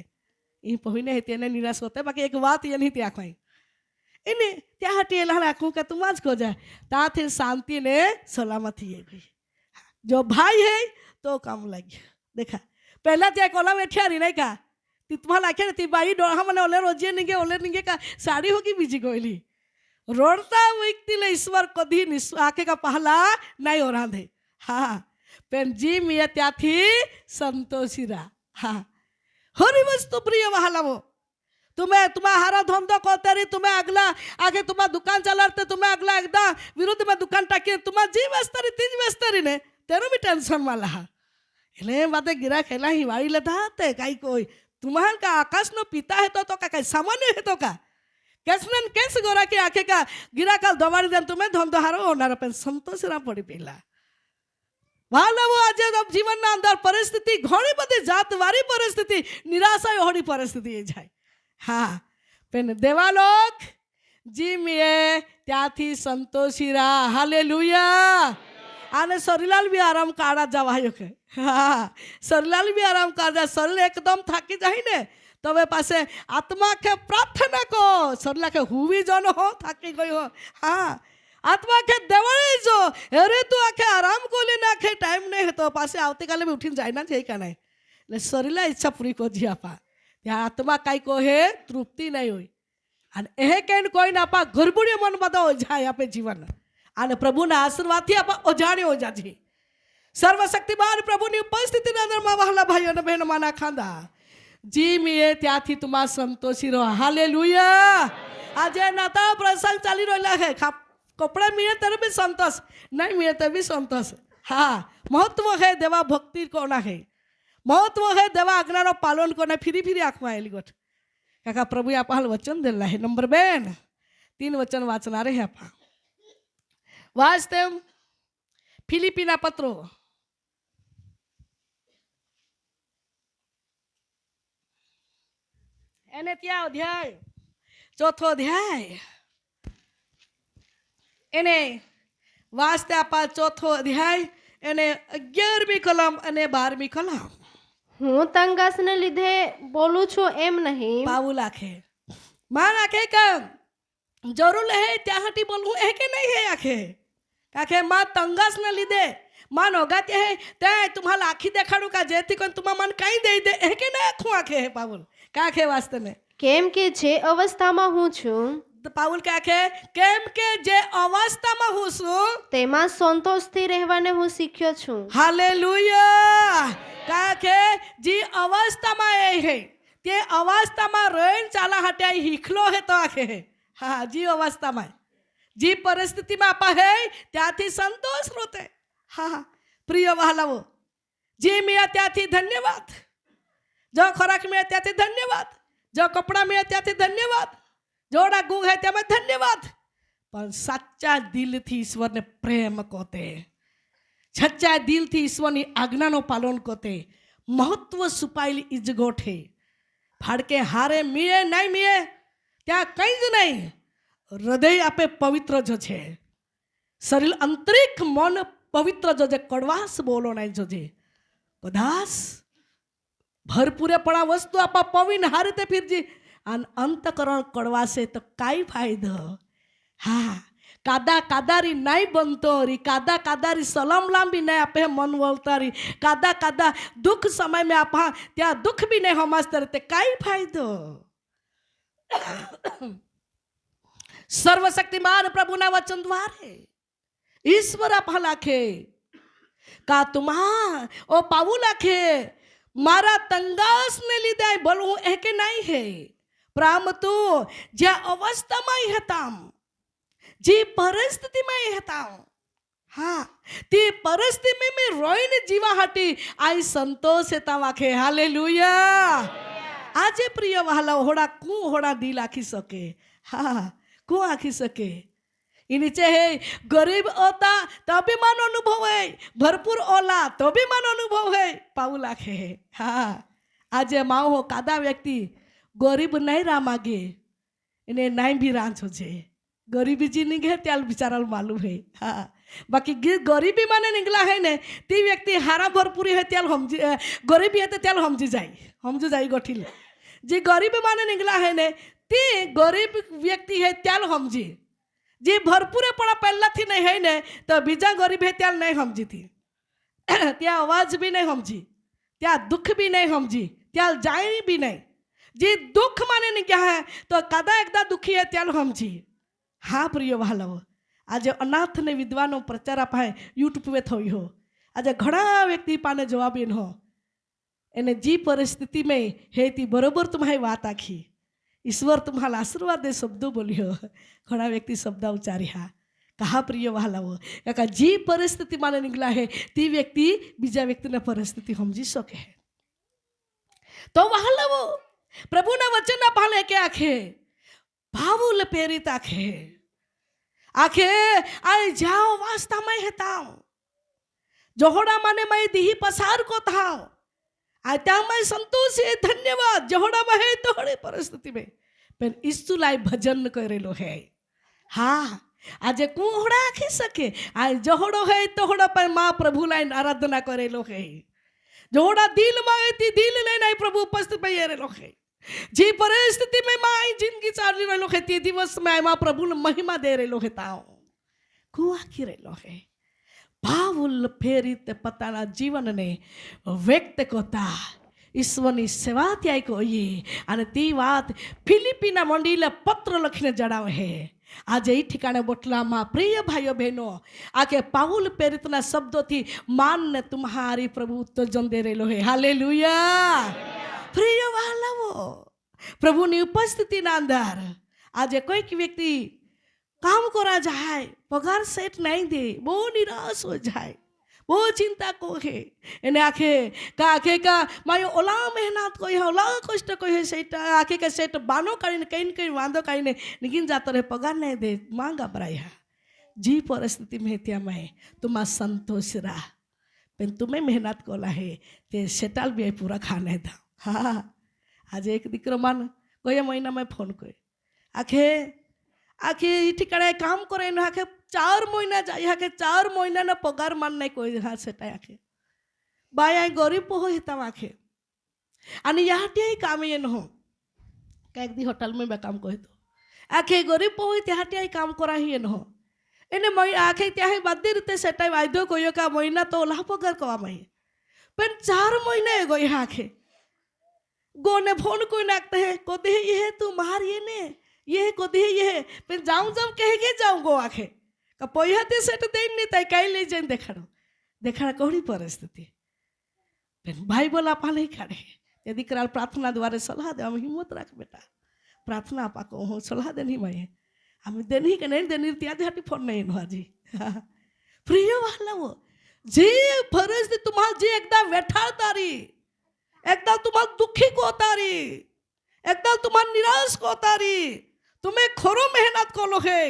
એ પહોંચીને હે તેને નિરાશ હોતે બાકી એક વાત એ નહીં ત્યાં ખાઈ એને ત્યાં હાટી એલા આખું કે તુમા જ કો જાય તાથી શાંતિ ને સલામતી એ ગઈ જો ભાઈ હે તો કામ લાગ્યા દેખા પહેલા ત્યાં કોલા બેઠ્યા રી નહીં કા ती तुम्हाला आख्या ती बाई डोळा મને ઓલે નિગે કા સાડી હોગી બીજી ગોયલી રોડતા વ્યક્તિले ईश्वर कधी आखे का पहला नहीं हो रांधे हाँ पेन जी मिया त्याथी संतोषीरा हाँ हरी वस्तु प्रिय वहालावो तुम्हें तुम्हारा हारा धंधो करते रही तुम्हें अगला आगे तुम्हारा दुकान चलाते तुम्हें अगला एकदा विरुद्ध में दुकान टाकी तुम्हारा जी व्यस्त रही तीज व्यस्त रही ने तेरू भी टेंशन वाला हा એટલે બાતે गिरा खेला हिवाड़ी लेता ते काई कोई तुम्हारा का आकाश नो पिता है तो का सामान्य है तो का कैसन कैस गोरा के आखे का गिरा काल दवारी देन तुम्हें धंधो हारो होना पण संतोष ना पड़ी पेला वाला वो आज जब जीवन ना अंदर परिस्थिति घणी बधी जात वारी परिस्थिति निराशा होड़ी परिस्थिति जाए हाँ पेन देवा लोग जी मिए त्याथी संतोषीरा हालेलुया आने सरीलाल भी आराम काढ़ा जावायो के हाँ सरीलाल भी आराम काढ़ा शरीर एकदम थाकी जाए ने तबे पासे आत्मा के प्रार्थना को शरीर के हुई जन हो थाकी गई हो हाँ आत्मा के देवळे जो अरे तू आखे आराम को लेना आखे टाइम नहीं है तो पासे आवती काले में उठीन जाए ना जाए का नहीं ले शरीर इच्छा पूरी को जी आपा त्या आत्मा काई को है तृप्ति नहीं हुई अन एहे केन कोई ना आपा गरबुड़ी मन बदा हो जाए आपे जीवन અને પ્રભુના આશીર્વાદથી આપણે ઓજાણે ઓજાજી સર્વશક્તિમાન પ્રભુની ઉપસ્થિતિના અંદરમાં વહાલા ભાઈઓ અને બહેનો માના ખાંદા જી મીએ ત્યાંથી તુમા સંતોષી રહો હાલેલુયા આજે નાતા પ્રસંગ ચાલી રહેલા છે કપડા મીએ ત્યારે બી સંતોષ નહીં મીએ તો બી સંતોષ હા મહત્વ છે દેવા ભક્તિ કોના છે મહત્વ છે દેવા આજ્ઞાનો પાલન કોને ફીરી ફીરી આંખમાં આવેલી ગોઠ કાકા પ્રભુએ આપણા વચન દેલા છે નંબર 2 3 વચન વાંચનારે હે આપા वाचते फिलिपीना पत्रो एने त्या अध्याय चौथो अध्याय एने वाचते आपा चौथो अध्याय एने 11મી कलम अने 12મી कलम હું તંગાસને લીધે બોલું છું એમ નહીં પાઉલ આખે માન આખે કા જરૂર હે ત્યાંથી બોલવું હે કે નહીં હે આખે आखे माँ तंगास न लीधे माँ नोगाते है ते तुम्हाला आखी देखाड़ू का जेती कोन तुम्हा मन कहीं दे दे है के ना आँखों आखे है पावल का आखे वास्ते में કેમ કે જે અવસ્થામાં હું છું तो पावल का आखे केम के जे अवस्था में हूँ सु તેમાં સંતોષથી રહેવાને હું શીખ્યો છું हालेलुया का आखे जी अवस्था में है ते अवस्था में रोइन चाला हटे हिखलो है तो आखे है हाँ जी अवस्था में जी परिस्थितीમાં આપા હે ત્યાંથી સંતોષ રોતે. હા પ્રિય વહાલાઓ, જે મળ્યા ત્યાંથી ધન્યવાદ, જો ખોરાક મળ્યા ત્યાંથી ધન્યવાદ, જો કપડાં મળ્યા ત્યાંથી ધન્યવાદ, જોડા ગુગ હે તેમાં ધન્યવાદ. પણ સાચા દિલથી ઈશ્વરને પ્રેમ કોતે, સચ્ચા દિલથી ઈશ્વરની આજ્ઞાનો પાલન કોતે મહત્વ છુપાયેલી ઇજગોઠે. ફાડકે હારે મીએ નહીં મીએ ત્યાં કંઈ જ નહીં. હૃદય આપે પવિત્ર જો છે, શરીર આંતરિક મન પવિત્ર જોજે, કડવાશ બોલો નહીં જોજે. કદાચ ભરપૂરેપણા વસ્તુ આપા પવિન હારે તે ફીરજી અને અંતકરણ કડવાશે તો કાંઈ ફાયદો. હા કાદા કાદારી નહીં બનતો રી, કાદા કાદારી સલામ લાંબી નહીં આપે મન વળતારી, કાદા કાદા દુઃખ સમય મેં આપા ત્યાં દુઃખ બી નહીં હમાસતા તે કાંઈ ફાયદો. સર્વશક્તિમાન પ્રભુના વચન દ્વારે ઈશ્વર આપા લાખે કા તુમા ઓ પાવું લાખે મારા તંગાસને લીધે બોલવું એ કે નહીં હે. પ્રામ તું જ્યાં અવસ્થામાં હતા, જે પરિસ્થિતિમાં હતા, હા તે પરિસ્થિતિ મેં રોઈને જીવા હતી આ સંતોષ હતા વાખે. હાલેલુયા. આજે પ્રિય વહાલા હોડા કું હોડા દિલ આખી શકે. હા કું આખી શકે. એ નીચે હે ગરીબ હોતા તો બી માનો અનુભવ હે, ભરપૂર ઓલા તો બી માનો અનુભવ હે. પાવું લાખે. હા આજે માઓ કાદા વ્યક્તિ ગરીબ નહીં રા માગે એને નહીં બી રાંચો છે. ગરીબી જી નીકળે ત્યાં બિચારા માલુમ હે. હા બાકી ગરીબી મને નીકળા હે ને તે વ્યક્તિ હારા ભરપૂરી હે ત્યાં સમજી, ગરીબી હે તો ત્યાં સમજી જાય ગોઠી લે. જે ગરીબી મને નીકળા હે ને તે ગરીબ વ્યક્તિ હે ત્યાં સમજી, જે ભરપૂરે પણ પહેલાથી નહીં હે ને તો બીજા ગરીબ હે ત્યાં નહીં સમજીતી, ત્યાં અવાજ બી નહીં સમજી, ત્યાં દુઃખ બી નહીં સમજી, ત્યાં જાય બી નહીં. જે દુઃખ માને નહીં ગયા હે તો કદા એકદા દુઃખી હે ત્યાં સમજી. હા પ્રિય વહાલાઓ, આજે અનાથ ને વિધવાનો પ્રચાર અપાય યુટ્યુબ થયો. આજે ઘણા વ્યક્તિ પાને જવાબ એનો એને જી પરિસ્થિતિ મેં હેતી બરોબર तुम्हारी વાત આખી. ઈશ્વર तुम्हाला આશીર્વાદ દે શબ્દો બોલ્યો. ઘણા વ્યક્તિ શબ્દ ઉચ્ચાર્યા. કહા પ્રિય વહાલાઓ, કાકા જી પરિસ્થિતિ માને નીકળા હે તે વ્યક્તિ બીજા વ્યક્તિને પરિસ્થિતિ સમજી શકે. તો વહાલાઓ પ્રભુના વચનના પાલે કે આખે ભાવુલ પ્રેરિત આખે આખે આ જાઓ વાસ્તામાં હતા જોહોડા માને મય દીહી પસાર को થાઓ આ ત્યાં સંતોષ है धन्यवाद जोहड़ा में है तोहड़े परिस्थिति में पर ईसु लाई भजन करेलो है. हाँ आज कोहड़ा आखी सके आ जोहड़ो है तोहड़ा पर माँ प्रभु लाई आराधना करेलो है. जोहड़ा दिल में थी दिल लेना प्रभु उपस्थित पे रहेलो है. जी परिस्थिति में माँ जिंदगी चाली रहेलो है ते दिवस में माँ प्रभु ने महिमा दे रहेलो है. ताओ को आखी रहेलो है. ભાવુલ ફેરીત પોતાના જીવનને વ્યક્ત કરતા ઈશ્વરની સેવા ત્યાં કહીએ અને તે વાત ફિલિપીના મંડીલે પત્ર લખીને જણાવે છે. આજે એ ઠिकाणे બોટલામાં પ્રિય ભાઈઓ બહેનો આકે પાઉલ પ્રેરિતના શબ્દોથી માનને તુમ્હારી પ્રભુ ઉત્તેજન દે રહેલો હે. હાલેલુયા. પ્રિય વહાલાઓ, પ્રભુની ઉપસ્થિતિના અંદર આજે કોઈક વ્યક્તિ काम करा जाए पगार सेट नहीं दे बहु निराश हो जाए, बहु चिंता को है एने आखे का मायो ओला मेहनत कोई है ओला कष्ट कोई है सेट आखे का सेट बानो काढ़ी कहीं वांदो काढ़ी निकिन जाता रहे पगार नहीं दे मांगा बराया. जी परिस्थिति में त्या मैं तुम संतोष रहा पेन तुम्हें मेहनत कोला है ते सेटल भी पूरा खाने था. हाँ आज एक दीकरो मान कोई महीना में फोन कोई आखे आखे ठिकाने काम करे न आखे 4 महीना जाए आखे 4 महीना ना पगार मान नहीं कोई. हाँ सेटा आखे बाय गरीब हो हिता आखे आणि याटी काम ये न हो एक दी होटल में मैं काम कोई तो आखे गरीब हो त्याटी काम करा ही न हो एने मैं आखे त्या बादी रीते सेटा वायदो कोयो का महीना तो ला पगार कवा मही पण 4 महीने गई आखे गोने फोन कोई नाकते हैं को दे ये तू मार ये ने ये को दे ये फिर जाऊं कह के जाऊं गो आखे का पोयाते सेट देन नहीं ताई काई ले जाइन देखाड़ा कोड़ी परिस्थिति फिर भाई बोला पा नहीं खड़े यदि कराल प्रार्थना द्वारा सलाह दे हम हिम्मत रख बेटा प्रार्थना आपा को हूँ सलाह देनी मैं आम्ही देणी की नाही देणी त्याच्यासाठी फोन नाही माझी प्रिय वाहलावं जे परिस्थिती तुम्हाला जी एकदा वेठाळतारी एकदा तुम्हाला दुःखी कोतारी एकदा तुम्हाला निराश कोतारी तुम्हें खरो मेहनत करो है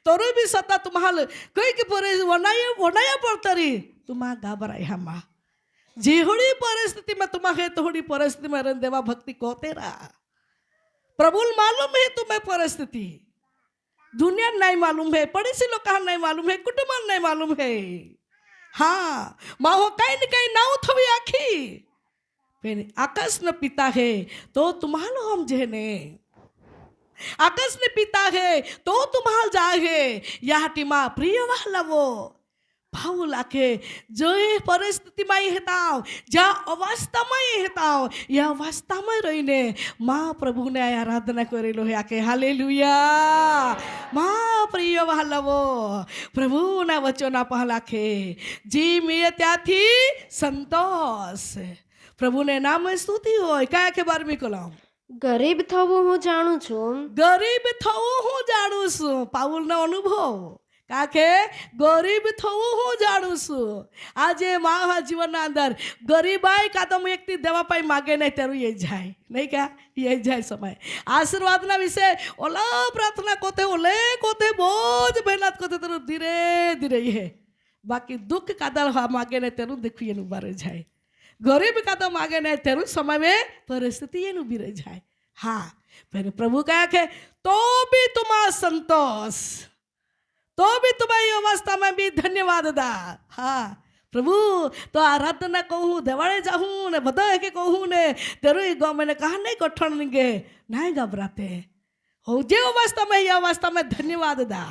तरी भी सता तुम्हाला कई की वनाया पड़तारी तुम्हा घबराई हमा जेहोड़ी परिस्थिति में तुम्हें तोड़ी परिस्थिति में रन देवा भक्ति कहते रहा प्रभु मालूम है तुम्हें परिस्थिति दुनिया नहीं मालूम है पड़ोसी लोग कहाँ नहीं मालूम है कुटुंब नहीं मालूम है हाँ माँ हो कहीं नाव थवी आखी पेन आकाश न पिता है तो तुम्हारा हम जेने आकाश ने पिता है तो तुम्हारा जागे या टीमा प्रिय वाला वो पाऊल आखे जो ये परिस्थिति में हेताव जा अवस्था में हेताव या अवस्था में रहीने माँ प्रभु ने आराधना करेलो है आके हालेलुया माँ प्रिय वाला वो प्रभु ना वचना पहलाखे जी मैं त्याथी संतोष प्रभु ने नाम स्तुति हो क्या के बारे में कलाम ગરીબ થવું હું જાણું છું ગરીબ થવું હું જાણું છું પાઉલનો અનુભવ કાકે ગરીબ થવું હું જાણું છું આજે મારા જીવનના અંદર ગરીબાઈ કાં તો વ્યક્તિ દેવા પાઈ માગે નહીં તેરું એ જાય નહીં ક્યાં એ જાય સમય આશીર્વાદના વિશે ઓલા પ્રાર્થના કોતે ઓલે કોતે બોજ મહેનત કોતે તેરું ધીરે ધીરે એ બાકી દુઃખ કાદળ માગે નહીં તેરું દેખું એનું બારે જાય गरीब का तो मांगे नहीं तेरू समय में परिस्थिति ये नुबी रह जाए हाँ फिर प्रभु कहा के तो भी तुम्हारा संतोष तो भी तुम्हारी अवस्था में भी धन्यवाद दा हाँ प्रभु तो आराधना कहूँ देवाड़े जाऊँ ने बता के कहूँ ने तेरू गाँव मैंने कहा नहीं कठिन नहीं घबराते हो जे अवस्था में ये अवस्था में धन्यवाद दा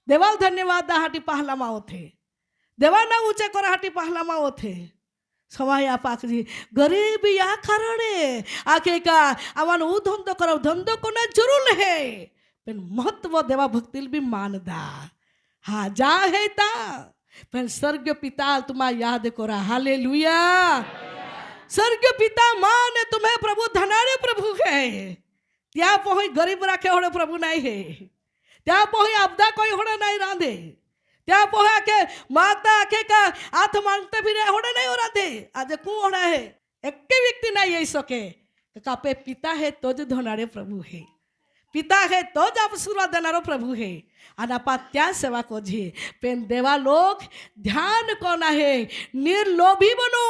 देवाल धन्यवाद दा हाटी पहला माओ थे देवा ना ऊंचे कर हाटी पहला माओ थे समय पाखजी गरीब या कारणे आखे का आवान ऊ धंधो करो धंधो को ना जरूर है पर महत्व देवा भक्ति भी मानदा हाँ जा है ता पर स्वर्ग पिता तुम्हारा याद करा हालेलुया स्वर्ग पिता मान तुम्हें प्रभु धनारे प्रभु है त्या पोही गरीब राखे होड़े प्रभु नहीं है त्या पोही आपदा कोई होड़े नहीं रांधे त्या पोहा के माता आखे का हाथ मांगते भी रहे होने नहीं हो रहा थे आज क्यों हो रहा है एक व्यक्ति नहीं यही सके कापे पिता है तो जो धनारे प्रभु है पिता है तो जो आशीर्वाद देनारो प्रभु है अनापा त्या सेवा को जी पेन देवा लोग ध्यान कोना है निर्लोभी बनो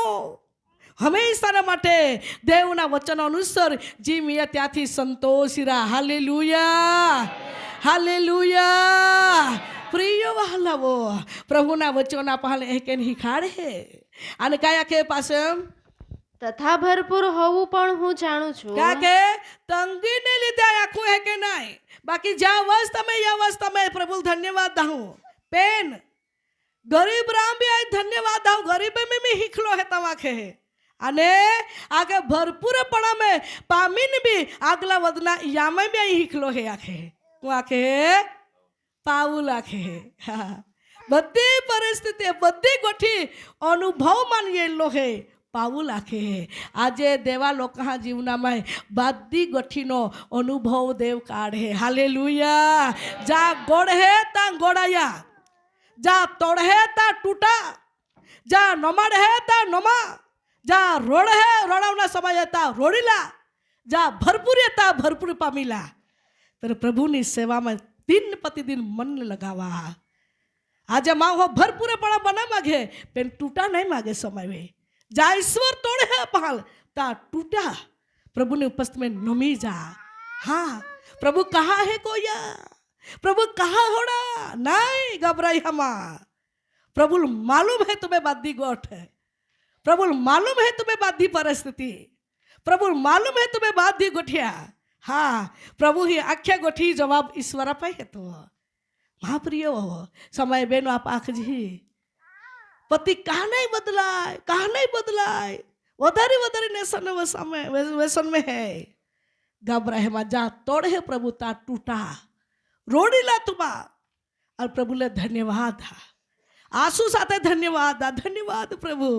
हमेशा माटे देवना वचन अनुसार जी मिया त्याथी संतोषी रहा हालेलुया हालेलुया प्रिय वाला वो प्रभु ना वचना पहले एक ही खाड़े है અને કયા કે પાસે તથા ભરપૂર હોવું પણ હું જાણું છું क्या के तंगी ने લીધે આખું है કે નહીં બાકી જ્યાં અવસ્થા में या अवस्था में प्रभु धन्यवाद दाहूं पेन गरीब राम भी आई धन्यवाद दाहूं गरीब में भी हिखलो है तवाखे है અને આગે ભરપૂરપણા में પામીન भी આગલા વદના યામે भी आई हिखलो है आखे હું आखे પાઉલ આખે બધી પરિસ્થિતિ બધી ગોઠી અનુભવ માનીએલો હે પાઉલ આખે આજે દેવા લોકા જીવનામાં બધી ગોઠીનો અનુભવ દેવ કાઢે હાલેલુયા જા ગોળ હે તા ગોળાયા જા તોડ હે તા ટૂટા જા નમાડ હે તા નમા જા રોડ હે રોડાવના સમય તા રોડીલા જા ભરપૂર તા ભરપૂર પામીલા तर प्रभुनी सेवा में दिन प्रतिदिन मन लगावा आज माँ हो भरपूरे पड़ा बना मागे पेन टूटा नहीं मागे समय में जा ईश्वर तोड़े है पहाड़ ता टूटा प्रभु ने उपस्थित में नमी जा हाँ प्रभु कहाँ है कोया प्रभु कहाँ होना नहीं घबराई हमा प्रभु मालूम है तुम्हें बाधी गोठ है प्रभु मालूम है तुम्हें बाधी परिस्थिति प्रभु मालूम है तुम्हें बाधी गोठिया हाँ प्रभु ही आख्या गोठी जवाब ईश्वर पाए है तो महाप्रिय हो समय बेनो आप आख जी पति कहा नहीं बदलाए वधारे वधारे नेसन व्यसन में है घबराए मजा तोड़े है प्रभु ता टूटा रोडीला तुमा और प्रभु ले धन्यवाद आंसू साथे धन्यवाद प्रभु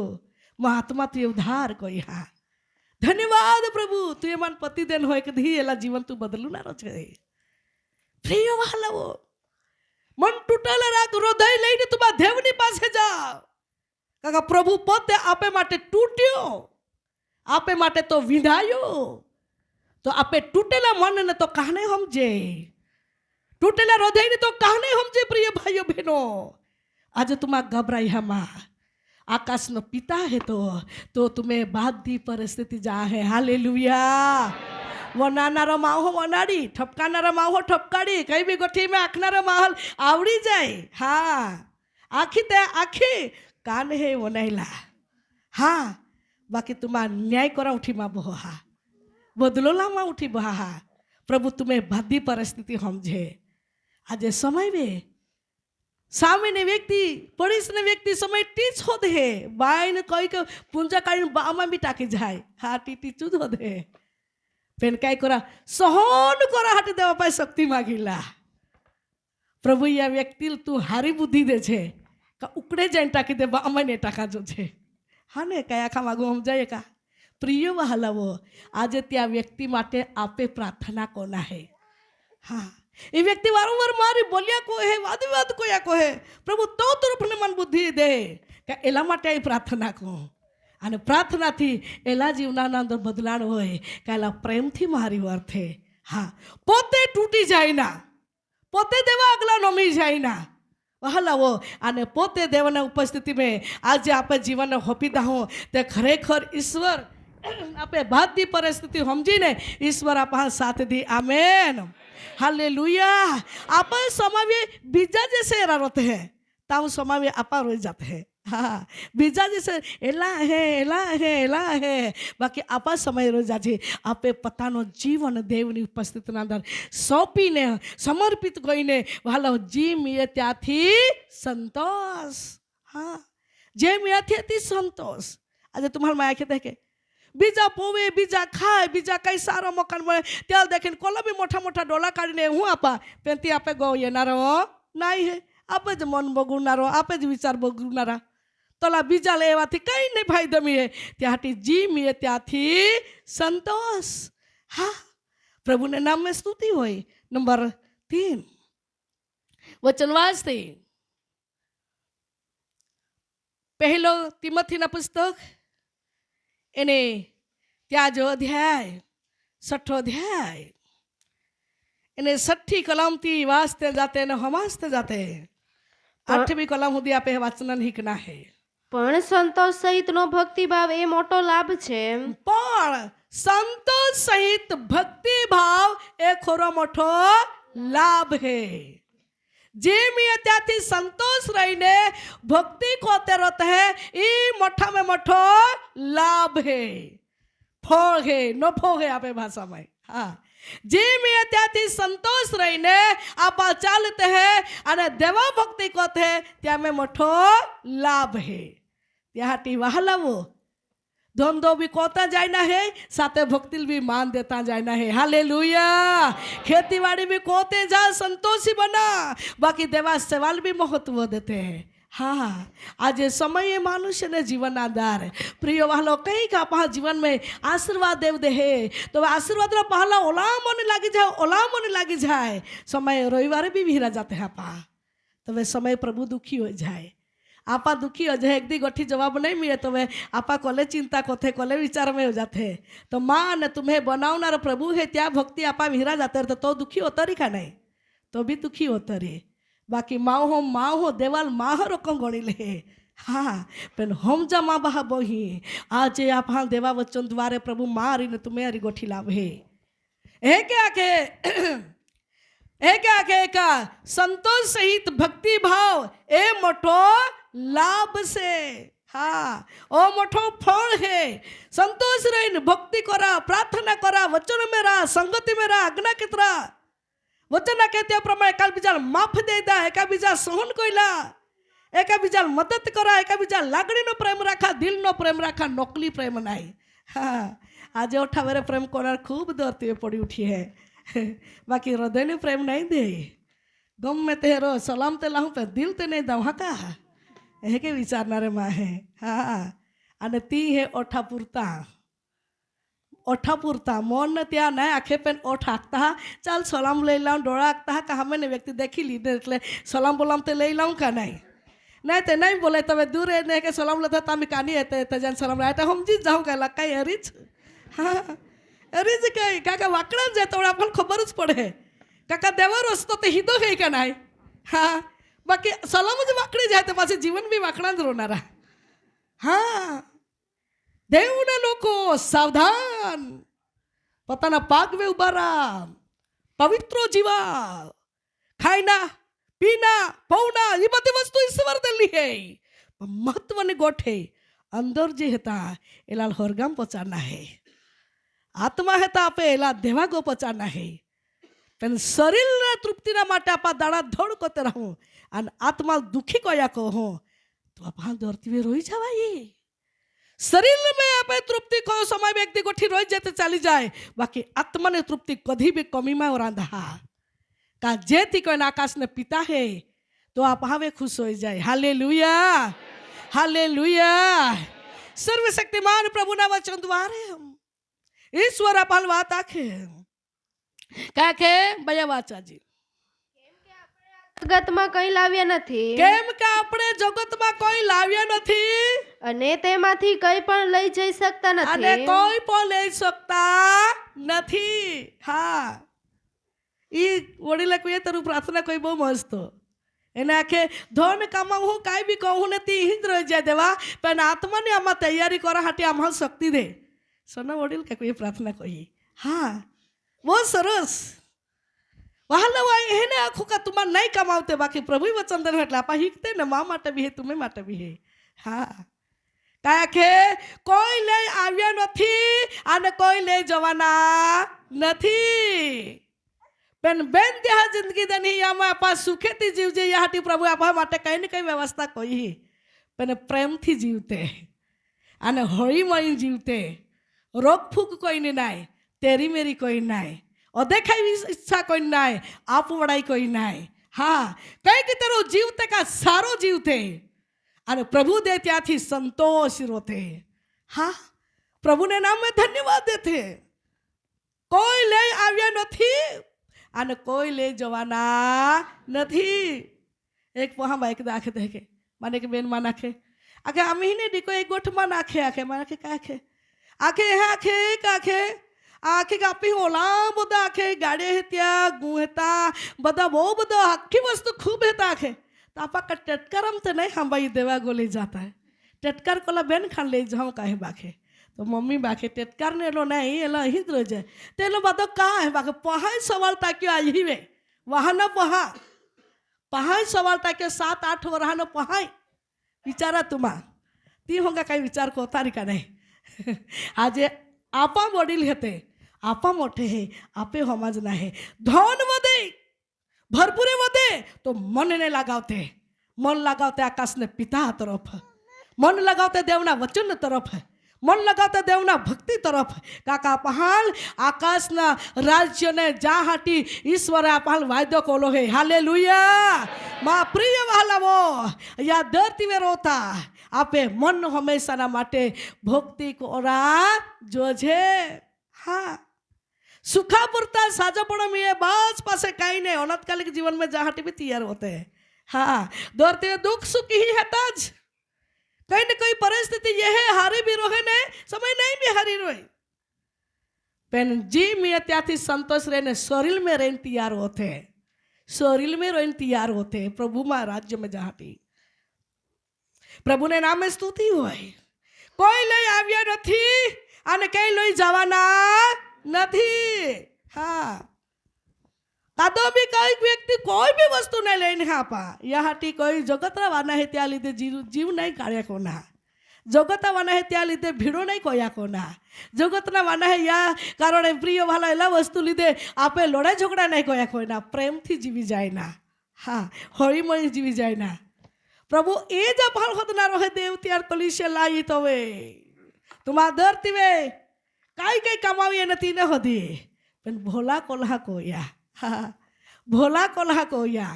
महात्मा तू उद्धार को यहाँ धन्यवाद प्रभु तू मन पति दिन हो कधी एला जीवन तू बदलू ना छे પ્રિય વહાલાઓ, મન તૂટેલા રાગ હૃદય લઈને તું દેવની પાસે જા. કારણ કે પ્રભુ પોતે આપે માટે તૂટ્યો, આપે માટે તો વિંધાયો. તો આપે તૂટેલા મનને તો કાને સમજે, તૂટેલા હૃદયને તો કાને સમજે. પ્રિય ભાઈઓ બહેનો, આજે તુમાં ગભરાયામાં આકાશનો પિતા હે તો તમે બાધી પરિસ્થિતિ જા હે. હાલેલુયા. વનાનારો માહો વનાડી, ઠપકાનારો માહો ઠપકાડી, કઈ બી ગોઠી મેં આખનારો માહોલ આવડી જાય. હા, આખી તે આખી કાન હે વનાયેલા. હા, બાકી તુમાં ન્યાય કરા ઉઠીમાં બહા, બદલો લામાં ઉઠી બહા. પ્રભુ તમે બધી પરિસ્થિતિ સમજે. આજે સમય વે સામેને વ્યક્તિ, પડોશને વ્યક્તિ સમય ટીચ હોત હે. બાઈને કઈ કે પૂંજા કાઢીને બામાં બી ટાકી જાય. હા, ટીચું જ હોત હે. પેન કાંઈ કરા સહન કરા હાટે દેવા પાસે શક્તિ માગીલા. પ્રભુ આ વ્યક્તિ તું હારી બુદ્ધિ દે છે કે ઉકડે જઈને ટાંકી દે, બામાં ને ટાંકાજો છે. હા ને, કયા આખા માગું સમજાય કા. પ્રિય વહાલાઓ, આજે ત્યાં વ્યક્તિ માટે આપે પ્રાર્થના કોના હે. હા, એ વ્યક્તિ વારંવાર મારી બોલ્યા કો હે, વાદ વિવાદ કોયા કો હે. પ્રભુ તો તરફને મન બુદ્ધિ દે કે એલા માટે આ પ્રાર્થના કહું. અને પ્રાર્થનાથી એલા જીવના અંદર બદલાણ હોય કે એલા પ્રેમથી મારી વર્થે. હા, પોતે તૂટી જાય ના, પોતે દેવા આગલા નમી જાય ના. વહાલાઓ, અને પોતે દેવાના ઉપસ્થિતિ મેં આજે આપણે જીવનને હોપી દઉં તે ખરેખર ઈશ્વર આપે બધી પરિસ્થિતિ સમજીને ઈશ્વર આપણા સાથ દી. Amen, hallelujah. अपन समावे बीजा जैसे रहते हैं, ताऊ समावे आपा रोज जाते हैं. हाँ, बीजा जैसे एला है बाकी आपा समय रोज जाते. आपे पतानो जीवन देवनी उपस्थिति अंदर सौंपीने समर्पित करीने वाला जी मिले त्याथी संतोष. हाँ, जे मिले संतोष. आज तुम्हारे माया कहते हैं बीजा पोवे, बीजा खाए, बीजा कई सारा मकान बने त्याल देखें कोला भी मोटा मोटा डोला काढ़ीने हूँ आपा पेंती आपे गो ये नारो नहीं है. आपे ज मन बगुनारो, आपे ज विचार बगुनारा. तोला बीजा लेवाथी कई नहीं फायदो मिले. त्याथी जी मिले त्याथी संतोष. हाँ, प्रभु ने नाम में स्तुति होई. नंबर 3 वचन वाचते पहलो तिमोथीना पुस्तक એને ત્યાં જો અધ્યાય 6 અધ્યાય એને 6 કલમથી વાંચતે જાતે ને હમાસતે જાતે 8મી કલમ સુધી આપે વાંચન હિકના હે. પણ સંતોષ સહિતનો ભક્તિભાવ એ મોટો લાભ છે. પણ સંતોષ સહિત ભક્તિભાવ એ ખોરો મોટો લાભ હે. जे मी त्याथी संतोष रहीने भक्ति कोते रहते हैं ये मोठा में मोठो लाभ है, फल है, नफो है आपे भाषा में. हाँ, जे मी त्याथी संतोष रहीने आप चालते हैं अने देवा भक्ति कोते हैं त्या में मोठो लाभ है. त्याटी वहालावो धंधो भी कोता जाना है, साथे भक्ति भी मान देता जाना है. हालेलुया. खेतीबाड़ी भी कोते जा संतोषी बना, बाकी देवा सवाल भी महत्व देते हैं. हाँ, आज समय मनुष्य ने जीवन आधार प्रिय वालों कहीं का पहा जीवन में आशीर्वाद देव दे है तो आशीर्वाद ना पहला ओला मन लगी जाए समय रविवार भी भीरा जाते हैं आपा तो वे समय प्रभु दुखी हो जाए. आपा दुखी हो जाए, एक दी गठी जवाब नहीं मिले तो वे आपा कोले चिंता कोथे कोले विचार में हो जाते. तो माँ ने तुम्हें बनावनार प्रभु है त्या भक्ति आपा विहरा जाते तो दुखी होता रही का नहीं, तो भी दुखी होता रही. बाकी माँ हो देवाल माँ रोकम गणी ले. हाँ, पण हम जा माँ बहा बही आज आप हाँ देवा वचन द्वारे प्रभु मारी ने तुम्हें हरी गोठी लाभे. क्या संतोष सहित भक्ति भाव ए मोटो लाभ से. हाँ, ओ मोठो फल है. संतोष रहीने भक्ति करा, प्रार्थना करा, वचन में रहा, संगति में रहा, आज्ञा कितरा वचन कहते प्रमाण एका बीजा माफ दे दा, एका बीजा सहन कोईला, एका बीजा मदद करा, एका बीजा लागणी नो प्रेम राखा, दिल नो प्रेम राखा, नकली प्रेम नहीं. हाँ, आज ओठावेरे प्रेम करार खूब दौड़ती पड़ी उठी है. बाकी हृदय ने प्रेम नहीं दे गम में तेरो सलाम ते लाहू पे दिल ते नहीं दवा का है के विचारनारे माँ है. हाँ, अने ती है ओठा पुरता ઓઠા પૂરતા મન ને ત્યાં નહીં આંખે પેન ઓઠ હાંકતા હા ચાલ સલામ લઈ લાવું ડોળા હાંકતા હા કે અમે ને વ્યક્તિ દેખી લીધે એટલે સલામ બોલામ તે લઈ લાવું કા નહીં નહીં તે નહીં બોલે તમે દૂર ને કે સલામ લેતા તમે કાની તે જન સલામ લે એટલે સમજી જ જાઉં કાંઈ કઈ હરી જ હા હરી જ કઈ કાકા વાકડા જ જાય તો આપણને ખબર જ પડે કાકા દેવો રસ્તો તે હીધો ગઈ કે નહીં હા બાકી સલામ જ વાકડી જાય તો પાછી જીવન બી વાકડા જ રોનારા હા દેવના લોકો સાવધાન પોતાના પાગવે ઉભા રહા પવિત્રો જીવા ખાઈના પીના પૌના એ બધી વસ્તુ ઈશ્વર દેલી હે મહત્વની ગોઠે અંદર જે હતા એલા હોરગામ પહોંચાના હે આત્મા હતા આપે એલા દેવાગો પહોંચાના હે પણ શરીરના તૃપ્તિના માટે આપા દાડા ધોડ કોતે રહું અને આત્મા દુખી કોયા કહો તો આપા દોરતી રોઈ જવાય शरीर में आप तृप्ति को समय व्यक्ति को ठीक रोज जाते चली जाए बाकी आत्मा ने तृप्ति कभी भी कमी में और आंधा का जेती कोई आकाश ने पिता है तो आप हमें खुश हो जाए हालेलुया हालेलुया सर्वशक्तिमान प्रभु ना वचन द्वारे ईश्वर अपल बात आखे क्या के भैया वाचा जी જગતમાં કંઈ લાવ્યા નથી કેમ કે આપણે જગતમાં કોઈ લાવ્યા નથી અને તેમાંથી કંઈ પણ લઈ જઈ શકતા અને નથી કોઈ પણ લઈ શકતા નથી હા ઈ વડીલે કહીએ તારું પ્રાર્થના કોઈ બહુ મસ્ત એને આખે ધન કામવું કાંઈ બી કહું નથી ઈ જ રહી જાય દેવા પણ આત્માને આમાં તૈયારી કરવા હાટે આમાં શક્તિ દે સોના વડીલ કે કોઈ પ્રાર્થના કહીએ હા બહુ સરસ वहाँ है ना आँखों का तुम्हारा नहीं कमाते बाकी प्रभु वचन देने એટલે આપા હિકતે ને મા માટે બી હે તમે માટે બી હે હા કાકે કોઈ લઈ આવ્યા નથી અને કોઈ લઈ જવાના નથી પણ બેન દેહ જિંદગી દની આમાં આપા સુખેથી જીવજે યાહટી પ્રભુ આપા માટે કઈ ને કઈ વ્યવસ્થા કોઈ પણ પ્રેમથી જીવતે અને હળી મળી જીવતે રોગ ફૂક કોઈને નાય તેરી મેરી કોઈ નાય अदेखाई इच्छा कोई नाय आप वड़ाई कोई नाय हाँ कई कि तेरो जीवते का सारो जीवते अरे प्रभु दे त्याथी संतोष रोते हाँ प्रभु ने नाम में धन्यवाद देते कोई ले आव्या नथी अने कोई ले जवाना नथी एक वहाँ बाइक आखे देखे माने के बेन मान आखे आखे आमी ही ने डिको एक गोठ मान आखे आखे मान आखे का आखे आखे आखे काखे आखे कापी होला बदा आखे गाड़ी हेत्या गु हेता बदा वो बदा आखी वस्तु खूब हेता आखे तो आपा का टटकरम तो नहीं हम भाई देवा गोली जाता है टटकर कोला बेन खान ले जाऊँ काहे बाखे तो मम्मी बाखे टटकर ने लो नहीं ये लो ही रह जाए ते लो बदो कहाँ है बाखे पहाड़ सवाल ताकि आज ही वे वहाँ न पहाड़ सवाल ताकि 7-8 वरहा न पहाड़ विचारा तुम्हारा ती होगा कहीं विचार को तारी का नहीं आज आपा वडील हेते आपा मोठे है आपे समजना है धन वधे भरपूरे वधे तो मन ने लगावते मन लगावते आकाश ने पिता तरफ मन लगावते देवना वचन तरफ मन लगावते देवना भक्ति तरफ काका पहाल आकाश ना राज्य ने जा हाटी ईश्वर आपहाल वायदो कोलो है हालेलुया मां प्रिय वाला वो या धरती में रोता आपे मन हमेशा ना माटे भक्ति कोरा जोजे हाँ सुखा पुरता साजापण में बस पासे कहीं नहीं अनंतकालिक जीवन में जहाँ भी तैयार होते हैं हाँ दौड़ते दुख सुख ही है ताज कहीं न कहीं परिस्थिति यह है हारी भी रोहे ने समय नहीं भी हारी रोए पेन जी में त्याथी संतोष रहने शरीर में रहने तैयार होते हैं शरीर में रहने तैयार होते हैं प्रभु मां राज्य में जहाँ भी प्रभु ने नाम में स्तुति हुई कोई लई आव्या नहीं અને કઈ લઈ જવાના નથી હા કાદો બી કઈ વ્યક્તિ કોઈ બી વસ્તુ નહીં લઈને આપા યાહાટી કોઈ જગતવાના હે ત્યાં લીધે જીવ નહીં કાઢ્યા કોના જગતવાના હે ત્યાં લીધે ભીડો નહીં કોયા કોના જગતના વાના હે યા કારણે પ્રિય વાલા એલા વસ્તુ લીધે આપે લડાઈ ઝઘડા નહીં કોયા કોઈના પ્રેમથી જીવી જાય ના હા હળી મળી જીવી જાય ના પ્રભુ એ જ અભાળ હોદના રહે દેવ ત્યાર કલીશે લાઈ તવે तुम्हारा धरती में कई कई कमावी नती न होती पण भोला कोल्हा कोया हाँ भोला कोल्हा कोया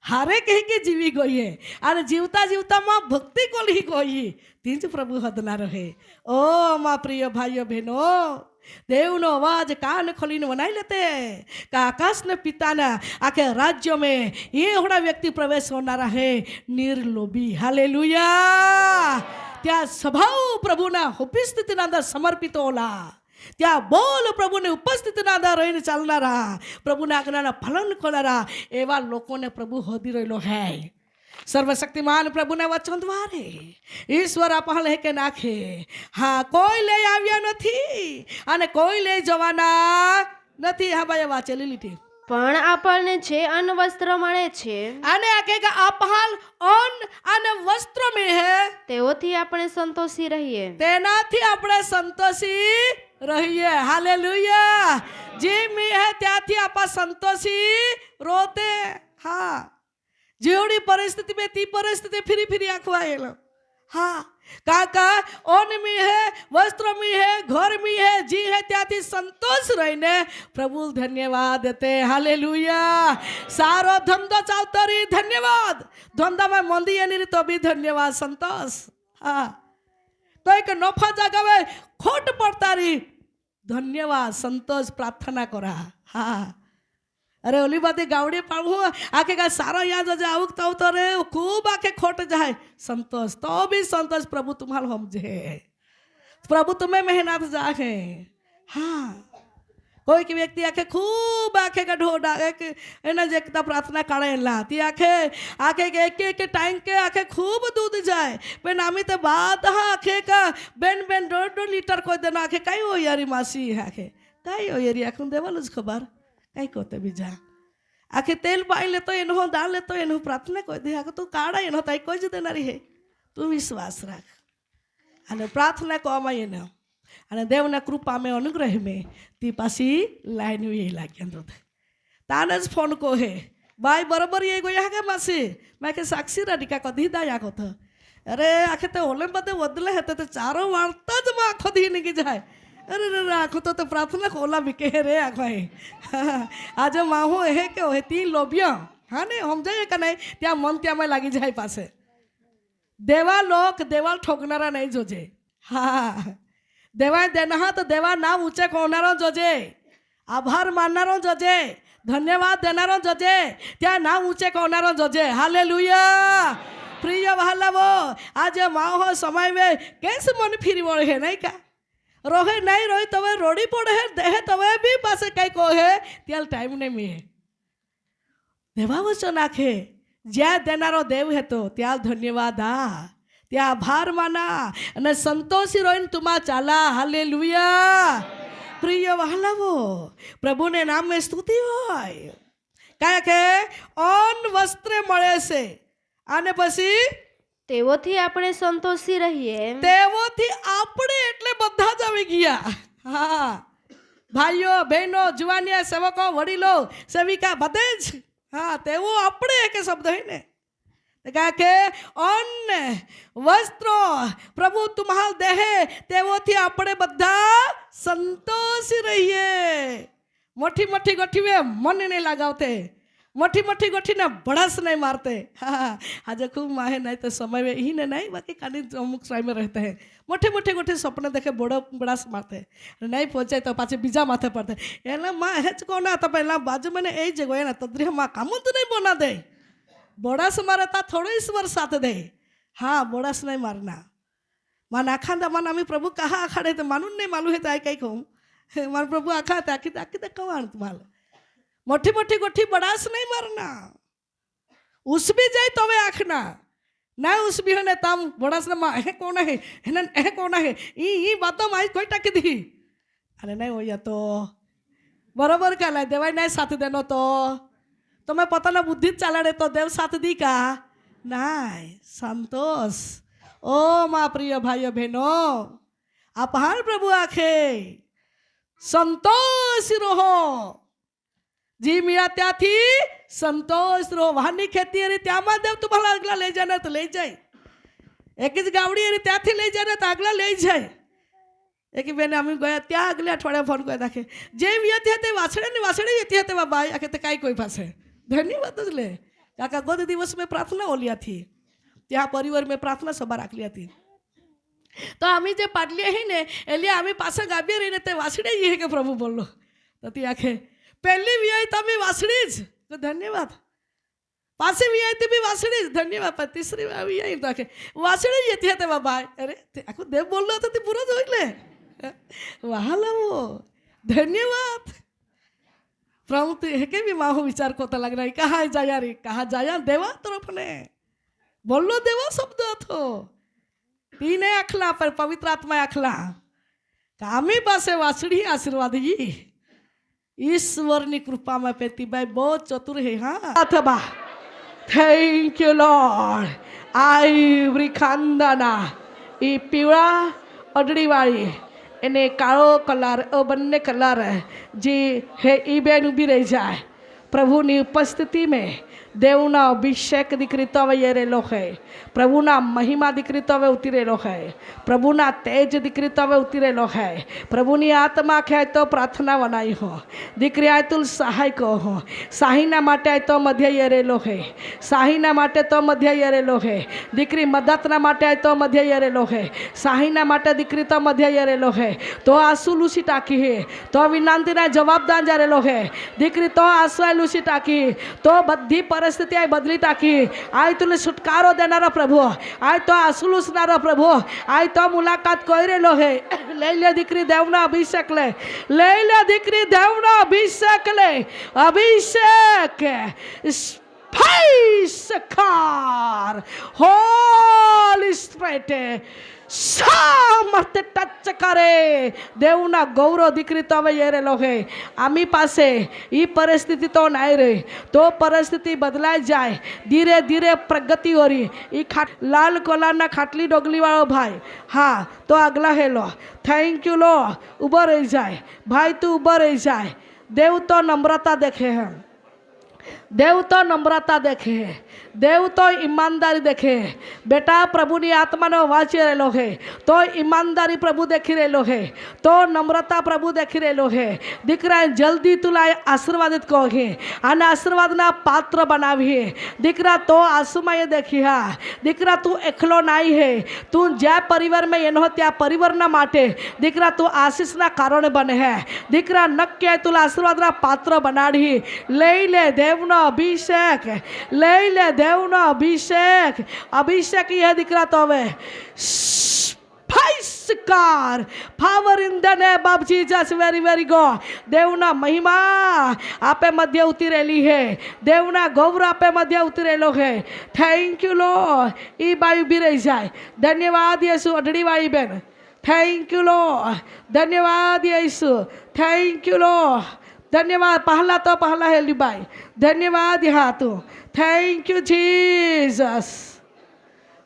हारे कहीं के जीवी गई है अरे जीवता जीवता माँ भक्ति कोल्ही कोई तीन प्रभु हदना रहे ओ माँ प्रिय भाइयों बहनों દેવનો અવાજ કાન ખોલીને વનાઈ લેતે કે આકાશના પિતાના આખે राज्यों में ये होना व्यक्ति प्रवेश होना है निर्लोभी हालेलुया त्या स्वभाव प्रभुना उपस्थितिના અંદર સમર્પિત ઓલા ત્યાં બોલ પ્રભુની ઉપસ્થિતિના અંદર રહીને ચાલનારા પ્રભુના આજ્ઞાના પાલન કરનારા એવા લોકોને પ્રભુ હોદી રહેલો હૈ સર્વશક્તિમાન પ્રભુના વચન દ્વારે ઈશ્વર આપણને કે નાખે હા કોઈ લઈ આવ્યા નથી અને કોઈ લઈ જવાના નથી હા ભાઈ વાંચેલી લીટી પણ આપણને જે અન્ન વસ્ત્ર મળે છે અને આ કે આપહાલ અન્ન અને વસ્ત્ર મળે તેઓથી આપણે સંતોષી રહીએ તેનાથી આપણે સંતોષી રહીએ હાલેલુયા જે મળે ત્યાંથી આપણે સંતોષી રોતે હા જેવડી પરિસ્થિતિ में ती परिस्थिति फिरी फिरी आखवाएलो हाँ काका ओन में है वस्त्र में है घर में है जी है त्याथी संतोष रहीने प्रभु धन्यवाद देते हालेलुया सारो धंधो चालतो रही धन्यवाद धंधा में मंदी नहीं रही तो भी धन्यवाद संतोष हाँ तो एक नफा जगावे खोट पड़ता रही धन्यवाद संतोष प्रार्थना करा हाँ अरे ओली बात गावड़ी पाड़ू आके का सारा याद जाऊक तो रे खूब आके खोट जाए संतोष तो भी संतोष प्रभु तुम्हारा समझे प्रभु तुम्हें मेहनत जाए हाँ कोई की व्यक्ति आके खूब आके का ढोडा एक ना जेकता प्रार्थना करेला ती आके आके एक एक टाइम के आके खूब दूध जाए पेन आमी तो बात हाँ आके का बेन बेन 2 लीटर कोई देना आके कई हो यारी मासी आके कई हो यारी आखुन देवलज खबर कई कोते बीजा आखे तेल पाई ले तो एनो दाल ले तो एनो प्रार्थना कोई दे आके तू काढ़ा एनो ताई कोई ज देनारी है तू विश्वास रख अने प्रार्थना को आमा एनो अने देवना कृपा में अनुग्रह में ती पासी लाइन ये लाग्या तो ताने ज फोन को है भाई बरोबर ये गो यहाँ के मासी मैं के साक्षी रडिका को दी दाया को था अरे आखे ते ओले बदे वदले हेते ते चारों वार्ता ज मा आखो दी निकी जाए अरे रे आखो तो प्रार्थना खोला बिके रे आखो है आज माहो है के हो ती लोभिया हाँ नहीं हम जाए का नहीं त्या मन त्या में लागी जाए पासे देवा लोक देवाल ठोकनारा नहीं जोजे हाँ देवा देना तो देवा नाम ऊंचे कोनारो जोजे आभार माननारो जोजे धन्यवाद देनारो जोजे त्या नाम ऊंचे कोनारो जोजे हालेलुया प्रिय भालावो आज माहो समय में कैसे मन फिरी वळे है नहीं का रोहे नहीं रोही तवे रोड़ी पड़े है देहे तवे भी पासे कई को है त्याल टाइम नहीं मिले देवा वचन आखे ज्या देनारो देव है तो त्याल धन्यवाद आ त्या आभार माना अने संतोषी रोइन तुमा चाला हालेलुया प्रिय वहालावो प्रभु ने नाम में स्तुति होय काय के अन्न वस्त्र मळे छे आने पछी તેઓથી આપણે સંતોષી રહીએ તેઓથી આપણે એટલે બધા જ આવી ગયા હા ભાઈઓ બહેનો જુવાનિયા સેવકો વડીલો સેવિકા બધે જ હા તેઓ આપણે એક શબ્દ હે ને કે અન્ન વસ્ત્રો પ્રભુ तुम्हारा દેહે તેઓથી આપણે બધા સંતોષી રહીએ મોટી મોટી ગોઠીએ મન નહીં લગાવતે मोटी मोटी गोठी ना बड़ास नहीं मारते हाँ आज खूब माहे नहीं तो समय में ही नहीं बाकी खाली अमुक समय में रहते हैं मोटे मोटे गोठी सपने देखे बड़ो बड़ास मारते नहीं पहुँचे तो पाचे बीजा माथे पड़ते एला माँ हेच कोना तो पहला बाजू मैंने यही जगह ना तो द्रिह माँ कामू तो नहीं बना दे बड़ास मारे ता थोड़े ईश्वर साथ दे हाँ बड़ास नहीं मारना माँ आखा मन आम्ही प्रभु कहा आखाड़े तो मानून नहीं मालूम है तो आई कहीं कहूँ मान प्रभु आखा आखी आखी कहाँ तुम्हारा मोटी मोटी गोठी बड़ास नहीं मारना उस भी जाए तो वे आखना ना उस भी होने तम बड़ास ना है कौन है कौन है ये बातों में कोई टक दी अरे नहीं हो या तो बराबर का ला देवाई नहीं साथ देनो तो मैं पता ना बुद्धि चला रहे तो देव साथ दी का नहीं संतोष ओ माँ प्रिय भाइयों बहनों आप हाल प्रभु आखे संतोष रहो जी मिया त्याथी संतोष रो वाहनी खेती अरे त्यामा देव तुम्हाला अगला ले जाना तो ले जाए एक ज गावड़ी अरे त्याथी ले जाना तो अगला ले जाए एक बेने आम्ही गया त्या अगले अठवाड्या फोन कर दाखे जे येते ते वासडे येते ते बाबा आके ते काय कोई पासे धन्यवाद ले काका गोद दिवस में प्रार्थना ओलिया थी त्या परिवार में प्रार्थना सभा राखली थी તો आम्ही जे पाडली आहे ने એટલે आम्ही પાછા ગાભે રહીને તે વાસળી જ કે પ્રભુ બોલો તો તી આખે પહેલી વિયાય તમે વાસળી જ તો ધન્યવાદ પાછી વિયાય તે બી વાસળી જ ધન્યવાદ પણ તીસરી વિયાય તો આખે વાસળી જ હતી તે બાબા અરે તે આખો દેવ બોલલો તો તે પૂરો જોઈ લે વાહલાવો ધન્યવાદ प्रभु तू हे भी माहो विचार कोता लग रहा है कहाँ जाया रे कहाँ जाया देवा तरफ ने बोलो देवा शब्द थो तीने अखला पर पवित्र आत्मा अखला कामी पासे वासड़ी आशीर्वाद जी ईश्वर की कृपा में पेती भाई बहुत चतुर है हाँ अथवा थैंक यू लॉर्ड आईवरी खानदाना ई पीड़ा अडड़ी वाली એને કાળો કલર બંને કલર જે હે એ બેન ઊભી રહી જાય પ્રભુની ઉપસ્થિતિમાં દેવના અભિષેક દીકરી તો હવે રહેલો છે પ્રભુના મહિમા દીકરી તો હવે ઉતરેલો છે પ્રભુના તેજ દીકરી તો હવે ઉતરેલો છે પ્રભુની આત્મા છે તો પ્રાર્થના બનાવી હો દીકરી આય તું સહાય કહો સાહીના માટે આય તો મધ્ય રહેલો છે સાહીના માટે તો મધ્ય રહેલો છે દીકરી મદદના માટે આય તો મધ્ય રહેલો છે સાહીના માટે દીકરી તો મધ્ય રહેલો છે તો આંસુ લૂસી ટાંકી હે તો વિનંતીના જવાબદાર રહેલો છે દીકરી તો આંસુ લૂસી ટાંકી તો બધી परिस्थिति आई बदली टाकी आई तुले छुटकारो देनारा प्रभु आई तो आसुलुसनारा प्रभु आई तो मुलाकात कोई रेलो है ले ले दीकरी देवना अभिषेक ले ले दीकरी देवना अभिषेक ले अभिषेक स्पाइसकार होली स्पिरिट सामर्थ्य टच करे देवना गौरव दीकरी तो હવે येरेलो है आमी पासे ई परिस्थिति तो नहीं रही तो परिस्थिति बदलाई जाए धीरे धीरे प्रगति हो रही ई लाल कोलाना खाटली डोगली वालो भाई हाँ तो अगला है लो थैंक यू लो उबा रही जाए भाई तू उबा रही जाए देव तो नम्रता देखे हैं देव तो नम्रता देखे देव तो ईमानदारी देखे बेटा प्रभु नी आत्मा ने वांची रहेलो है तो ईमानदारी प्रभु देखी रहेलो है तो नम्रता प्रभु देखी रहेलो है दीकरा जल्दी तुला आशीर्वादित कहे आने आशीर्वाद ना पात्र बनावी दीकरा तो आसुमाए देखी हा दीकरा तू एकलो नहीं है तू ज्या परिवार में एनो त्या परिवार ना माटे दीकरा तू आशीष ना कारण बने है दीकरा नक्की तुला आशीर्वाद ना पात्र बनाड़ी ले ले देव ना अभिषेक ले ले देवनो अभिषेक अभिषेक यह दिखरा तो हवे स्पाइसकार power in the name of Jesus very very God देवना महिमा आपे मध्य उतरेली है देवना गौरव आपे मध्य उतरेलो है thank you Lord E by भी रही जाए धन्यवाद यीशु अडड़ी वाली बहन थैंक यू लॉर्ड धन्यवाद यीशु थैंक यू लॉर्ड धन्यवाद पहला तो पहला है लिबाई धन्यवाद यहाँ तू थैंक यू जीसस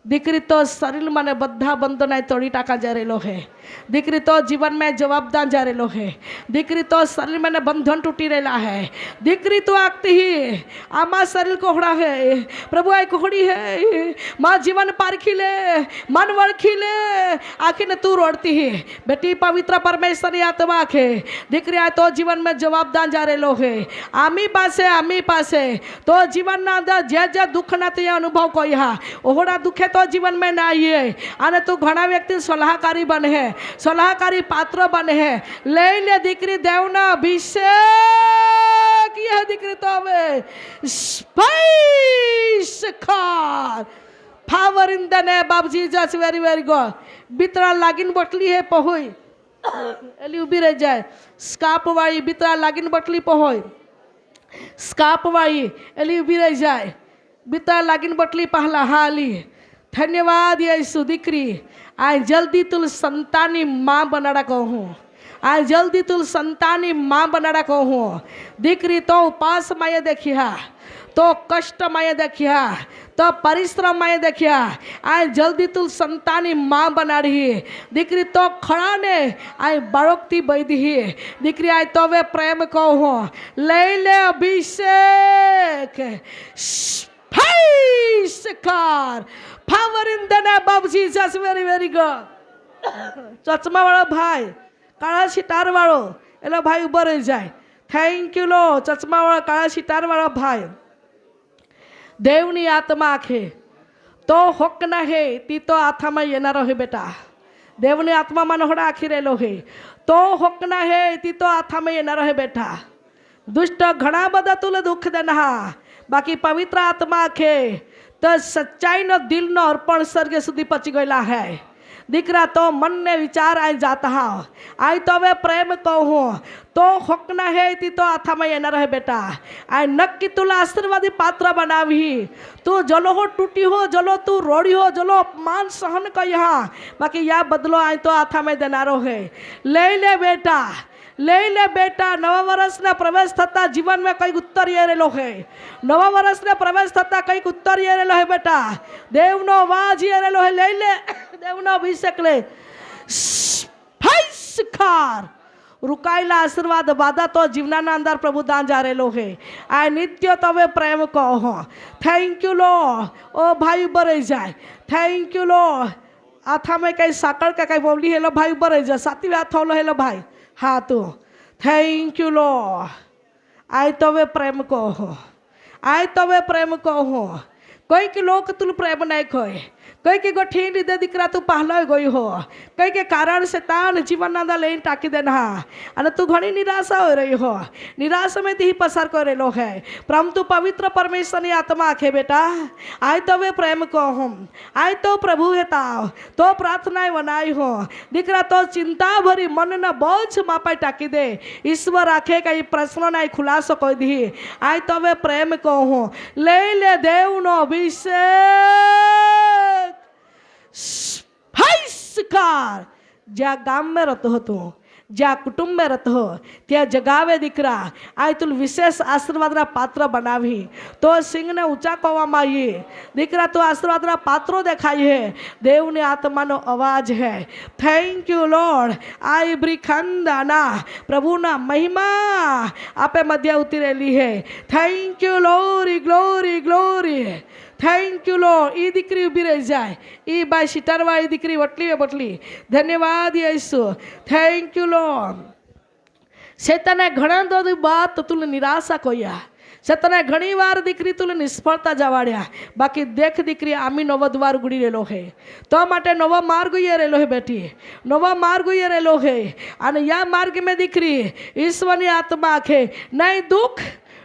दीकरी तो शरीर माने बद्धा बंधन तोड़ी टाका जा रहेलो है दीकरी तो जीवन में जवाबदार जा रहेलो है दीकरी तो शरीर में बंधन टूटी रहेला है दीकरी तो आगती ही आमा शरीर कोहड़ा है प्रभु आई कोहड़ी है माँ जीवन पारखी ले मन वड़खी ले आखिर ने तू रोड़ती ही बेटी पवित्र परमेश्वर आत्मा के दीकरी आए तो जीवन में जवाबदार जा रहेलो है आमी पासे तो जीवन ना अंदर जे जे दुख ना ते अनुभव कोई हा ओहड़ा दुखे तो जीवन में ना आइए आने तू घना व्यक्ति सलाहकारी बने है सलाहकारी पात्र बने है ले ले दीकरी देवना अभिषेक यह दीकरी तो हवे स्पाइसकार power in the name of Jesus very very God बितरा लागिन बटली है पहोई एली उभी रह जाए स्काप वाली बितरा लागिन बटली पहोई स्काप वाली एली उभी रह जाए बितरा लागिन बटली पहला हाली धन्यवाद यीशु दीकरी आज जल्दी तुल संतानी माँ बनाड़ा कहूँ आज जल्दी तुल संतानी माँ बनाड़ा कहूँ दीकरी तो उपास माये देखिया तो कष्ट माये देखिया तो परिश्रम माये देखिया आज जल्दी तुल संतानी माँ बना रही दीकरी तो खड़ा ने आज बारोकती बैदी दीकरी आज तो वे प्रेम कहूँ ले ले अभिषेक स्पाइसकार power in the name of Jesus very very God चश्मा वाला भाई काला सितार वालो एलो भाई उभो रही जाए थैंक यू लो चश्मा वाला काला सितार वाला भाई देवनी आत्मा आखे तो हक ना है ती तो आथा में येना रहे बेटा દેવની આત્મામાં નહોડા આખી રહેલો હે તો હોકના હે તી તો આથામાં એ ન રહે બેઠા દુષ્ટ ઘણા બધા તુલે દુઃખ દેના બાકી પવિત્ર આત્મા આખે તો સચ્ચાઈનો દિલનો અર્પણ સ્વર્ગ સુધી પહોંચી ગયેલા હે દીકરા તો મનને વિચાર આઈ જાતા હા આઈ તો હવે પ્રેમ કહું તો હોકના હે તી તો આથામાં એ ન રહે બેટા આ નક્કી તુલા આશીર્વાદી પાત્ર બનાવી તું જલો હો टूटी हो जलो तू रोड़ी हो जलो अपमान सहन कर यहाँ बाकी या बदलो आए तो आथा में देनारो है ले ले बेटा नवा वर्ष ने प्रवेश थता जीवन में कई उत्तर ये रेलो है नवा वर्ष ने प्रवेश थता कई उत्तर ये रेलो है बेटा देव नो आवाज ये रेलो है ले देव नो अभिषेक ले शिकार रुकायला आशीर्वाद बाधा तो जीवना अंदर प्रभु दान जा रेलो है आ नित्य तवे प्रेम कहो थैंक यू लो ओ भाई बरे जाए थैंक यू लो आथा में कई साकड़ का कई बोली हेलो भाई बरे जाए साथी हाथ होलो हेलो भाई हाँ तू थैंक यू लो आय तवे प्रेम कहो कोई के लोग तुल प्रेम नहीं खोए कई के गोठी दे दीकरा तू पहलो गई हो कई के कारण से तान जीवन ना लेन टाकी देना अने तू घनी निराशा हो रही हो निराशा में ती पसार करे लो है परंतु पवित्र परमेश्वर की आत्मा आखे बेटा आय तो वे प्रेम को हम आय तो प्रभु है ताव तो प्रार्थनाएं बनाई हो दीकरा तो चिंता भरी मन न बोझ मापा टाकी दे ईश्वर आखे का ये प्रश्न ना खुलासो कोई दी आय तो वे प्रेम को हूँ ले देव नो अभिषेक शिकार ज्या गाम में रहते हो तू ज्या कुटुंब में रहते हो त्या जगावे दीकरा आय तुल विशेष आशीर्वादना पात्र बनावी तो सिंह ने ऊंचा कहवामां आवी दीकरा तो आशीर्वादना पात्रो देखाय है देवनी आत्मानो अवाज है थैंक यू लॉर्ड आई ब्रिखंदाना प्रभुना महिमा आपे मध्य उतरेली है thank you glory glory glory thank you लो ई दीकरी उभी रही जाए ई बाय सीटारवा ई दीकरी वटली बटली धन्यवाद यीशु थैंक यू लो शैताने घणा बधी बात तुले निराशा कोया शैताने घणी वार दीकरी तुले निष्फळता जवाड्या बाकी देख दीकरी आमी नवो द्वार गुड़ी रेलो है तो माटे नवो मार्ग ये रेलो है बेटी नवो मार्ग ये रेलो है अने या मार्ग में दीकरी ईश्वरनी आत्मा आखे नहीं दुख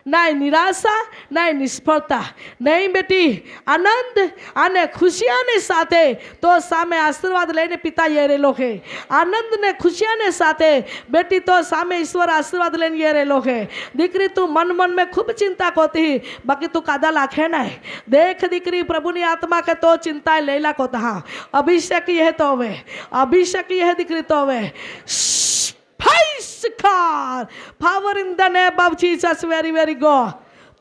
नहीं निराशा नहीं निष्फलता नहीं बेटी आनंद आने खुशियां ने साथे तो सामे आशीर्वाद लेने पिता ये रेलो है आनंद ने खुशियां ने साथे बेटी तो सामे ईश्वर आशीर्वाद लेने ये रेलो है दीकरी तू मन में खूब चिंता कोती बाकी तू कादा लाखे नहीं देख दीकरी प्रभु ने आत्मा के तो चिंता लेला कोता हाँ अभिषेक यह तो वे अभिषेक यह दीकरी तो वे power in the name of Jesus very very good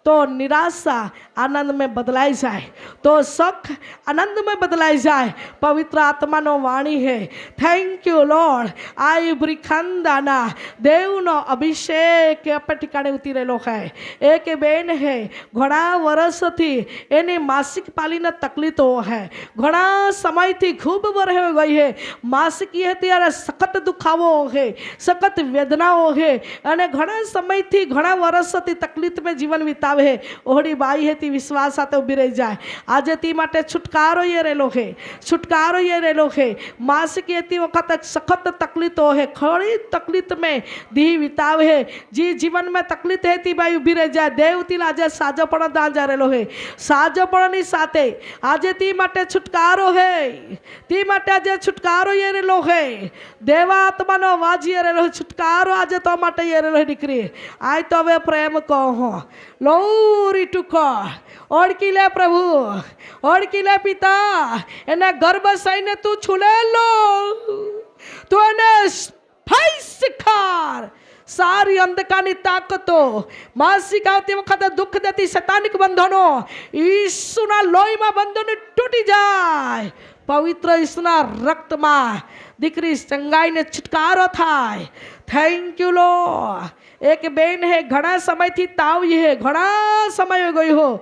तो निराशा आनंद में बदलाई जाए तो सुख आनंद में बदलाई जाए पवित्र आत्मा नो वाणी है थैंक यू लॉर्ड आई ब्रिखंदाना देव नो अभिषेक अपने ठिकाने उतरेलो है एक बेन है घणा वर्ष थी एनी मासिक पाली न तकलीफो है घणा समय थी खूब वर्ष गई है मासिक ये त्यारे सखत दुखावो है सखत वेदनाओ है अने घणा समय थी घणा वर्ष थी तकलीफ में जीवन विता है ओहड़ी बाई है ती विश्वास साथे उभी रही जाए आज ती माटे छुटकारो ये रेलो है मासिक ये वक्त सखत तकलीफ है खड़ी तकलीफ में दी वितावे है जी जीवन में तकलीफ है ती बाई उभी रही जाए देव ती आज साजोपण दान जा रेलो है साजोपणनी साथे आज ती माटे छुटकारो है ती माटे आज छुटकारो ये रेलो है देवा आत्मानो अवाज ये रेलो है छुटकारो आज तो माटे ये रेलो है दीकरी आय तो वे प्रेम कहो Glory to God. ओढ़की ले प्रभु ओढ़की ले पिता एने गर्भ सैने तू छुले लो तू एने शिकार सारी अंधकानी ताकतो मासिक आवती वक्त दुख देती शैतानिक बंधनो यीशुना लोही में बंधन टूटी जाए पवित्र यीशुना रक्त में दीकरी चंगाई ने छुटकारो थाय थैंक यू लॉर्ड एक बेन है घना समय थी ताव ये है घना समय हो गई हो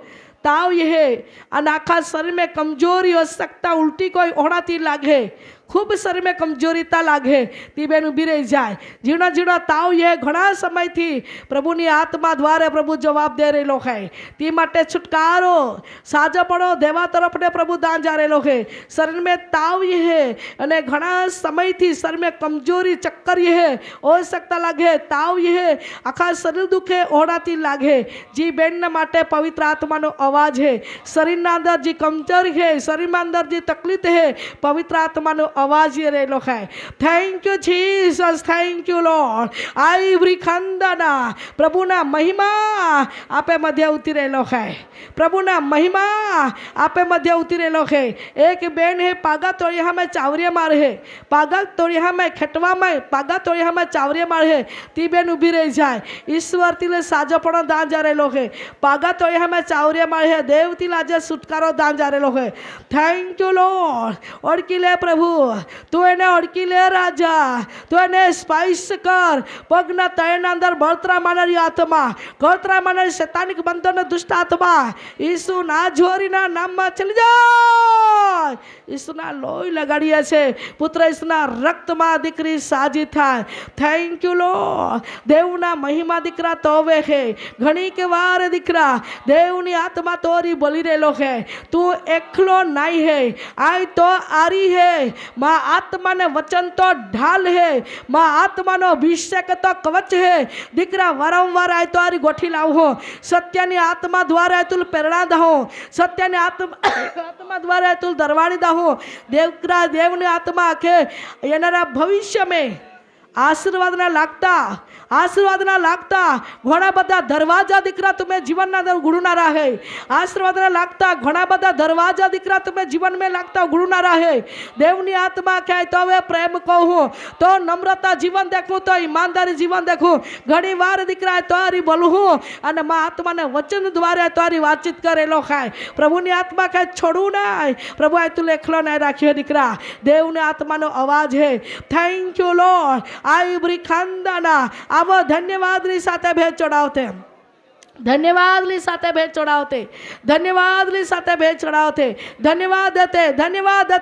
ताव ये है अन आखा शरीर में कमजोरी हो सकता उल्टी कोई ओढ़ाती लागे खूब शरीर में कमजोरीता लागे ती बेन ઊભી રહી જાય ઝીણા ઝીણા તાવ એ ઘણા સમયથી પ્રભુની આત્મા દ્વારા પ્રભુ જવાબ દે રહેલો છે તે માટે છુટકારો સાજાપણો દેવા તરફને પ્રભુ દાન જા રહેલો છે શરીર में તાવ ये है અને ઘણા સમયથી શરીર में કમજોરી ચક્કર ये है हो सकता લાગે તાવ ये है આખા શરીર દુખે ઓડાતી લાગે જી બેનના માટે પવિત્ર આત્માનો અવાજ है શરીરના અંદર જે કમજોરી है શરીરમાં અંદર જે તકલીફ है પવિત્ર આત્માનો અવાજ ये રહેલો છે thank you Jesus thank you Lord આઈ બ્રિખંદના પ્રભુના મહિમા આપે મધ્ય ઉતરેલો છે પ્રભુના મહિમા આપે મધ્ય ઉતરેલો છે એક બેન है પાગા તોડિયા में ચાવરિયા મારે है પાગા તોડિયા में ખેટવા में પાગા તોડિયા में ચાવરિયા મારે है ती બેન ઊભી રહી જાય ઈશ્વર તીલે સાજોપણો દાન जा રહેલો છે પાગા તોડિયા में ચાવરિયા મારે है દેવ તીલે આજે છુટકારો દાન जा રહેલો છે થેન્ક યુ લોર્ડ ઓળખી લે પ્રભુ તું એને ઓળખી લે રાજા તું એને સ્પાઈસ કર પગના તળના અંદર બળતરા માનારી આત્મા ગળતરા માનારી શૈતાનિક બંધન દુષ્ટ આત્મા ઈસુ નાજોરીના નામમાં ચલી જાય ઈસુના લોહી લગાડીએ છે પુત્ર ઈસુના રક્તમાં દીકરી સાજી થાય થેન્ક યુ લોર્ડ દેવના મહિમા દીકરા તોવે છે ઘણી કે વાર દીકરા દેવની આત્મા તોરી બોલી રહેલો છે તું એકલો નહીં है आई तो आरी है माँ आत्मा ने वचन तो ढाल है माँ आत्मा नो अभिषेक तो कवच है दीकरा वारंवार आई तो आरी गोठी लाવો સત્યની આત્મા દ્વારા તું પ્રેરણા દહો સત્યની આત્મા દ્વારા તું દરવાડી દહો દેવકરા દેવની આત્મા કે એનારા ભવિષ્ય में આશીર્વાદના લાગતા ઘણા બધા દરવાજા દીકરા તમે જીવનના અંદર ગુડનારા હે આશીર્વાદના લાગતા ઘણા બધા દરવાજા દીકરા તમે જીવન में લાગતા ગુડનારા હે દેવની આત્મા કહે તો હવે પ્રેમ કહું તો નમ્રતા જીવન દેખું તો ઈમાનદારી જીવન દેખું ઘણી વાર દીકરા તારી બોલું અને માં આત્માને વચન દ્વારા તારી વાતચીત કરેલો ખાય પ્રભુની આત્મા કહે છોડવું નહીં પ્રભુ આ તું લેખલો નહીં રાખ્યો દીકરા દેવની આત્માનો અવાજ હે થેન્ક યુ લોર્ડ आई ब्रिखंदना आवो धन्यवादनी साथे भेट चढ़ावते धन्यवादनी साथे भेट चढ़ावते धन्यवादनी साथे भेट चढ़ावते धन्यवाद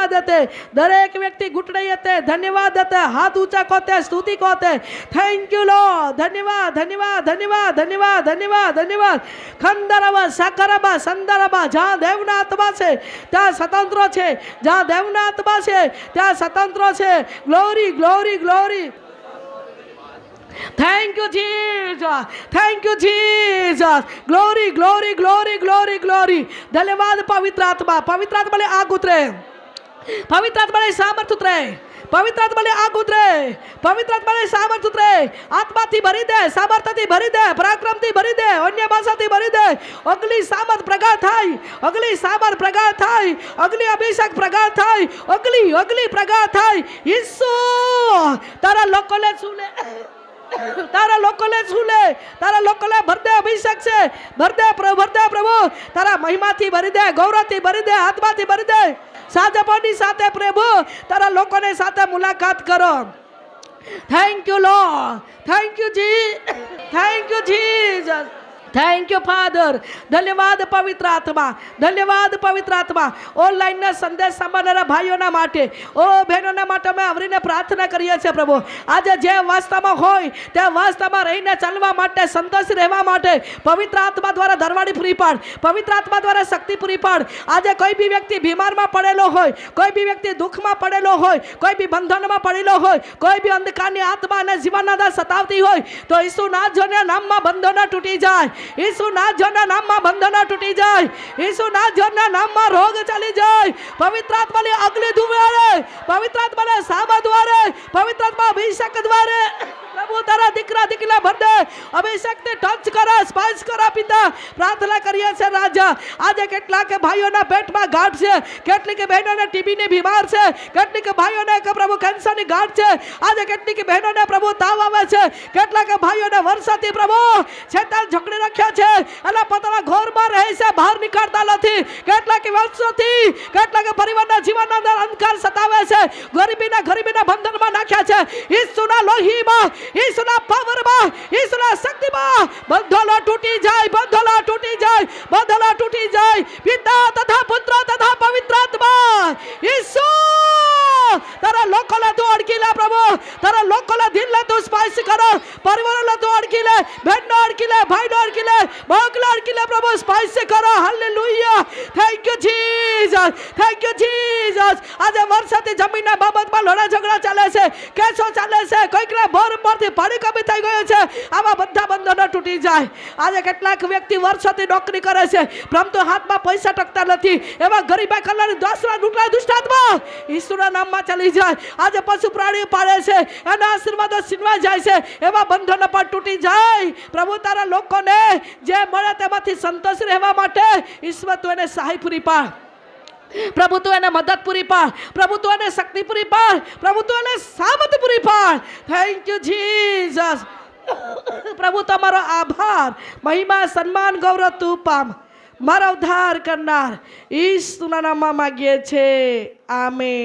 देते दरेक व्यक्ति घुटने येते धन्यवाद देते हाथ ऊंचा कोते स्तुति कोते थैंक यू लॉर्ड धन्यवाद धन्यवाद धन्यवाद धन्यवाद धन्यवाद धन्यवाद खंदरबा सकरबा संदरबा जहाँ देवना आत्मा છે ત્યાં સ્વતંત્ર છે જहाँ દેવના આત્મા છે ત્યાં સ્વતંત્ર છે glory glory glory Thank you, Jesus. Thank you, Jesus. Glory, glory, glory, glory, glory. धन्यवाद पवित्र आत्मा ने आग उतरे पवित्र आत्मा ने सामर्थ उतरे पवित्र आत्मा ने आग उतरे पवित्र आत्मा ने सामर्थ उतरे आत्मा थी भरी दे सामर्थ थी भरी दे पराक्रम थी भरी दे अन्य भाषा थी भरी दे अगली सामर्थ प्रगाढ़ थाई अगली सामर्थ प्रगाढ़ थाई अगली अभिषेक प्रगाढ़ थाई अगली प्रगाढ़ थाई यीशु तारा लोकोले छूले तारा लोकोले छूले तारा लोकोले भर दे अभिषेक से भर दे प्रभु तारा महिमा थी भरी दे गौरव थी भरी दे आत्मा थी भरी दे साजापनी साथे प्रभु तारा लोकोने साथे मुलाकात करो thank you Lord thank you Jesus thank you father धन्यवाद पवित्र आत्मा ऑनलाइन ना संदेश सांभळनारा भाईओना माटे ओ बहनोना माटे અમે આવરીને પ્રાર્થના કરીએ છીએ પ્રભુ આજે જે વાસ્તવમાં હોય તે વાસ્તવમાં રહીને ચાલવા માટે સંતોષ રહેવા માટે પવિત્ર આત્મા દ્વારા દરવાડી પૂરી પાડ પવિત્ર આત્મા દ્વારા શક્તિ પૂરી પાડ આજે કોઈ બી વ્યક્તિ બીમારમાં પડેલો હોય કોઈ બી વ્યક્તિ દુઃખમાં પડેલો હોય કોઈ બી બંધનમાં પડેલો હોય કોઈ બી અંધકારની આત્મા અને જીવનના અંદર સતાવતી હોય તો ઈસુના નામમાં બંધનો તૂટી જાય ઈસુના નામમાં બંધનો તૂટી જાય ઈસુના નામમાં રોગ ચાલી જાય પવિત્ર આત્માની અગ્નિ દ્વારા પવિત્ર આત્માને સામા દ્વારા પવિત્ર આત્મા અભિષેક દ્વારા પ્રભુ તારા દીકરા દીકરા ભર દે અભિષેક ને ટચ કરો સ્પર્શ કરો પિતા પ્રાર્થના કરીએ છે રાજા આજે કેટલાક ભાઈઓના પેટમાં ગાંઠ છે કેટલીક બહેનોને ટીબીની બીમાર છે કેટલીક ભાઈઓને કે પ્રભુ કેન્સરની ગાંઠ છે આજે કેટલીક બહેનોને પ્રભુ તાવ આવે છે કેટલાક ભાઈઓને વર્ષોથી પ્રભુ શેતાન ઝકડી રાખ્યા છે અને પોતાના ઘરમાં રહે છે બહાર નીકળતા નથી કેટલાક વર્ષોથી કેટલાક પરિવારના જીવનના અંદર અંધકાર સતાવે છે ગરીબીના બંધનમાં નાખ્યા છે ઈસુના લોહીમાં ઈસુના પાવરમાં ઈસુના શક્તિમાં બંધોલા તૂટી જાય પિતા તથા પુત્ર તથા પવિત્ર આત્મા ઈસુ અડકી લે પ્રભુ. તારા લોકોના દિલને તું સ્પર્શ કરો, પરિવારોને તું અડકી લે, બહેનને અડકી લે, ભાઈને અડકી લે, બાળકને અડકી લે પ્રભુ. સ્પર્શ કરો. Hallelujah. Thank you Jesus, thank you Jesus. આજે વર્ષોથી જમીનના બાબતમાં લડાઈ ઝઘડા ચાલે છે, કેસો ચાલે છે, કોઈકના ભર પરથી પાણી કમી થઈ ગયો છે. આવા બધા બંધનો તૂટી જાય. આજે કેટલાક વ્યક્તિ વર્ષોથી નોકરી કરે છે, પરંતુ હાથમાં પૈસા ટકતા નથી. એવા ગરીબાઈ કરનારી દોસરા દુટલા દુષ્ટાત્મા ઈશ્વરના નામમાં ચાલી જાય. આજે પશુ પ્રાણીઓ પાળે છે, એના આશીર્વાદો છીનવાઈ જાય છે. એવા બંધનો પણ તૂટી જાય. પ્રભુ તારા લોકોને જે મળે તેમાંથી સંતોષ રહેવા માટે ઈશ્વર તું એને સહાય પૂરી પાડ. પ્રભુ તું એને મદદ પૂરી પાડ. પ્રભુ તું એને શક્તિ પૂરી પાડ. પ્રભુ તું એને સામર્થ્ય પૂરી પાડ. Thank you Jesus. પ્રભુ તમારો આભાર, મહિમા, સન્માન, ગૌરવ તું પામ. મારો ઉદ્ધાર કરનાર ઈસુના નામમાં માગીએ છે. આમેન.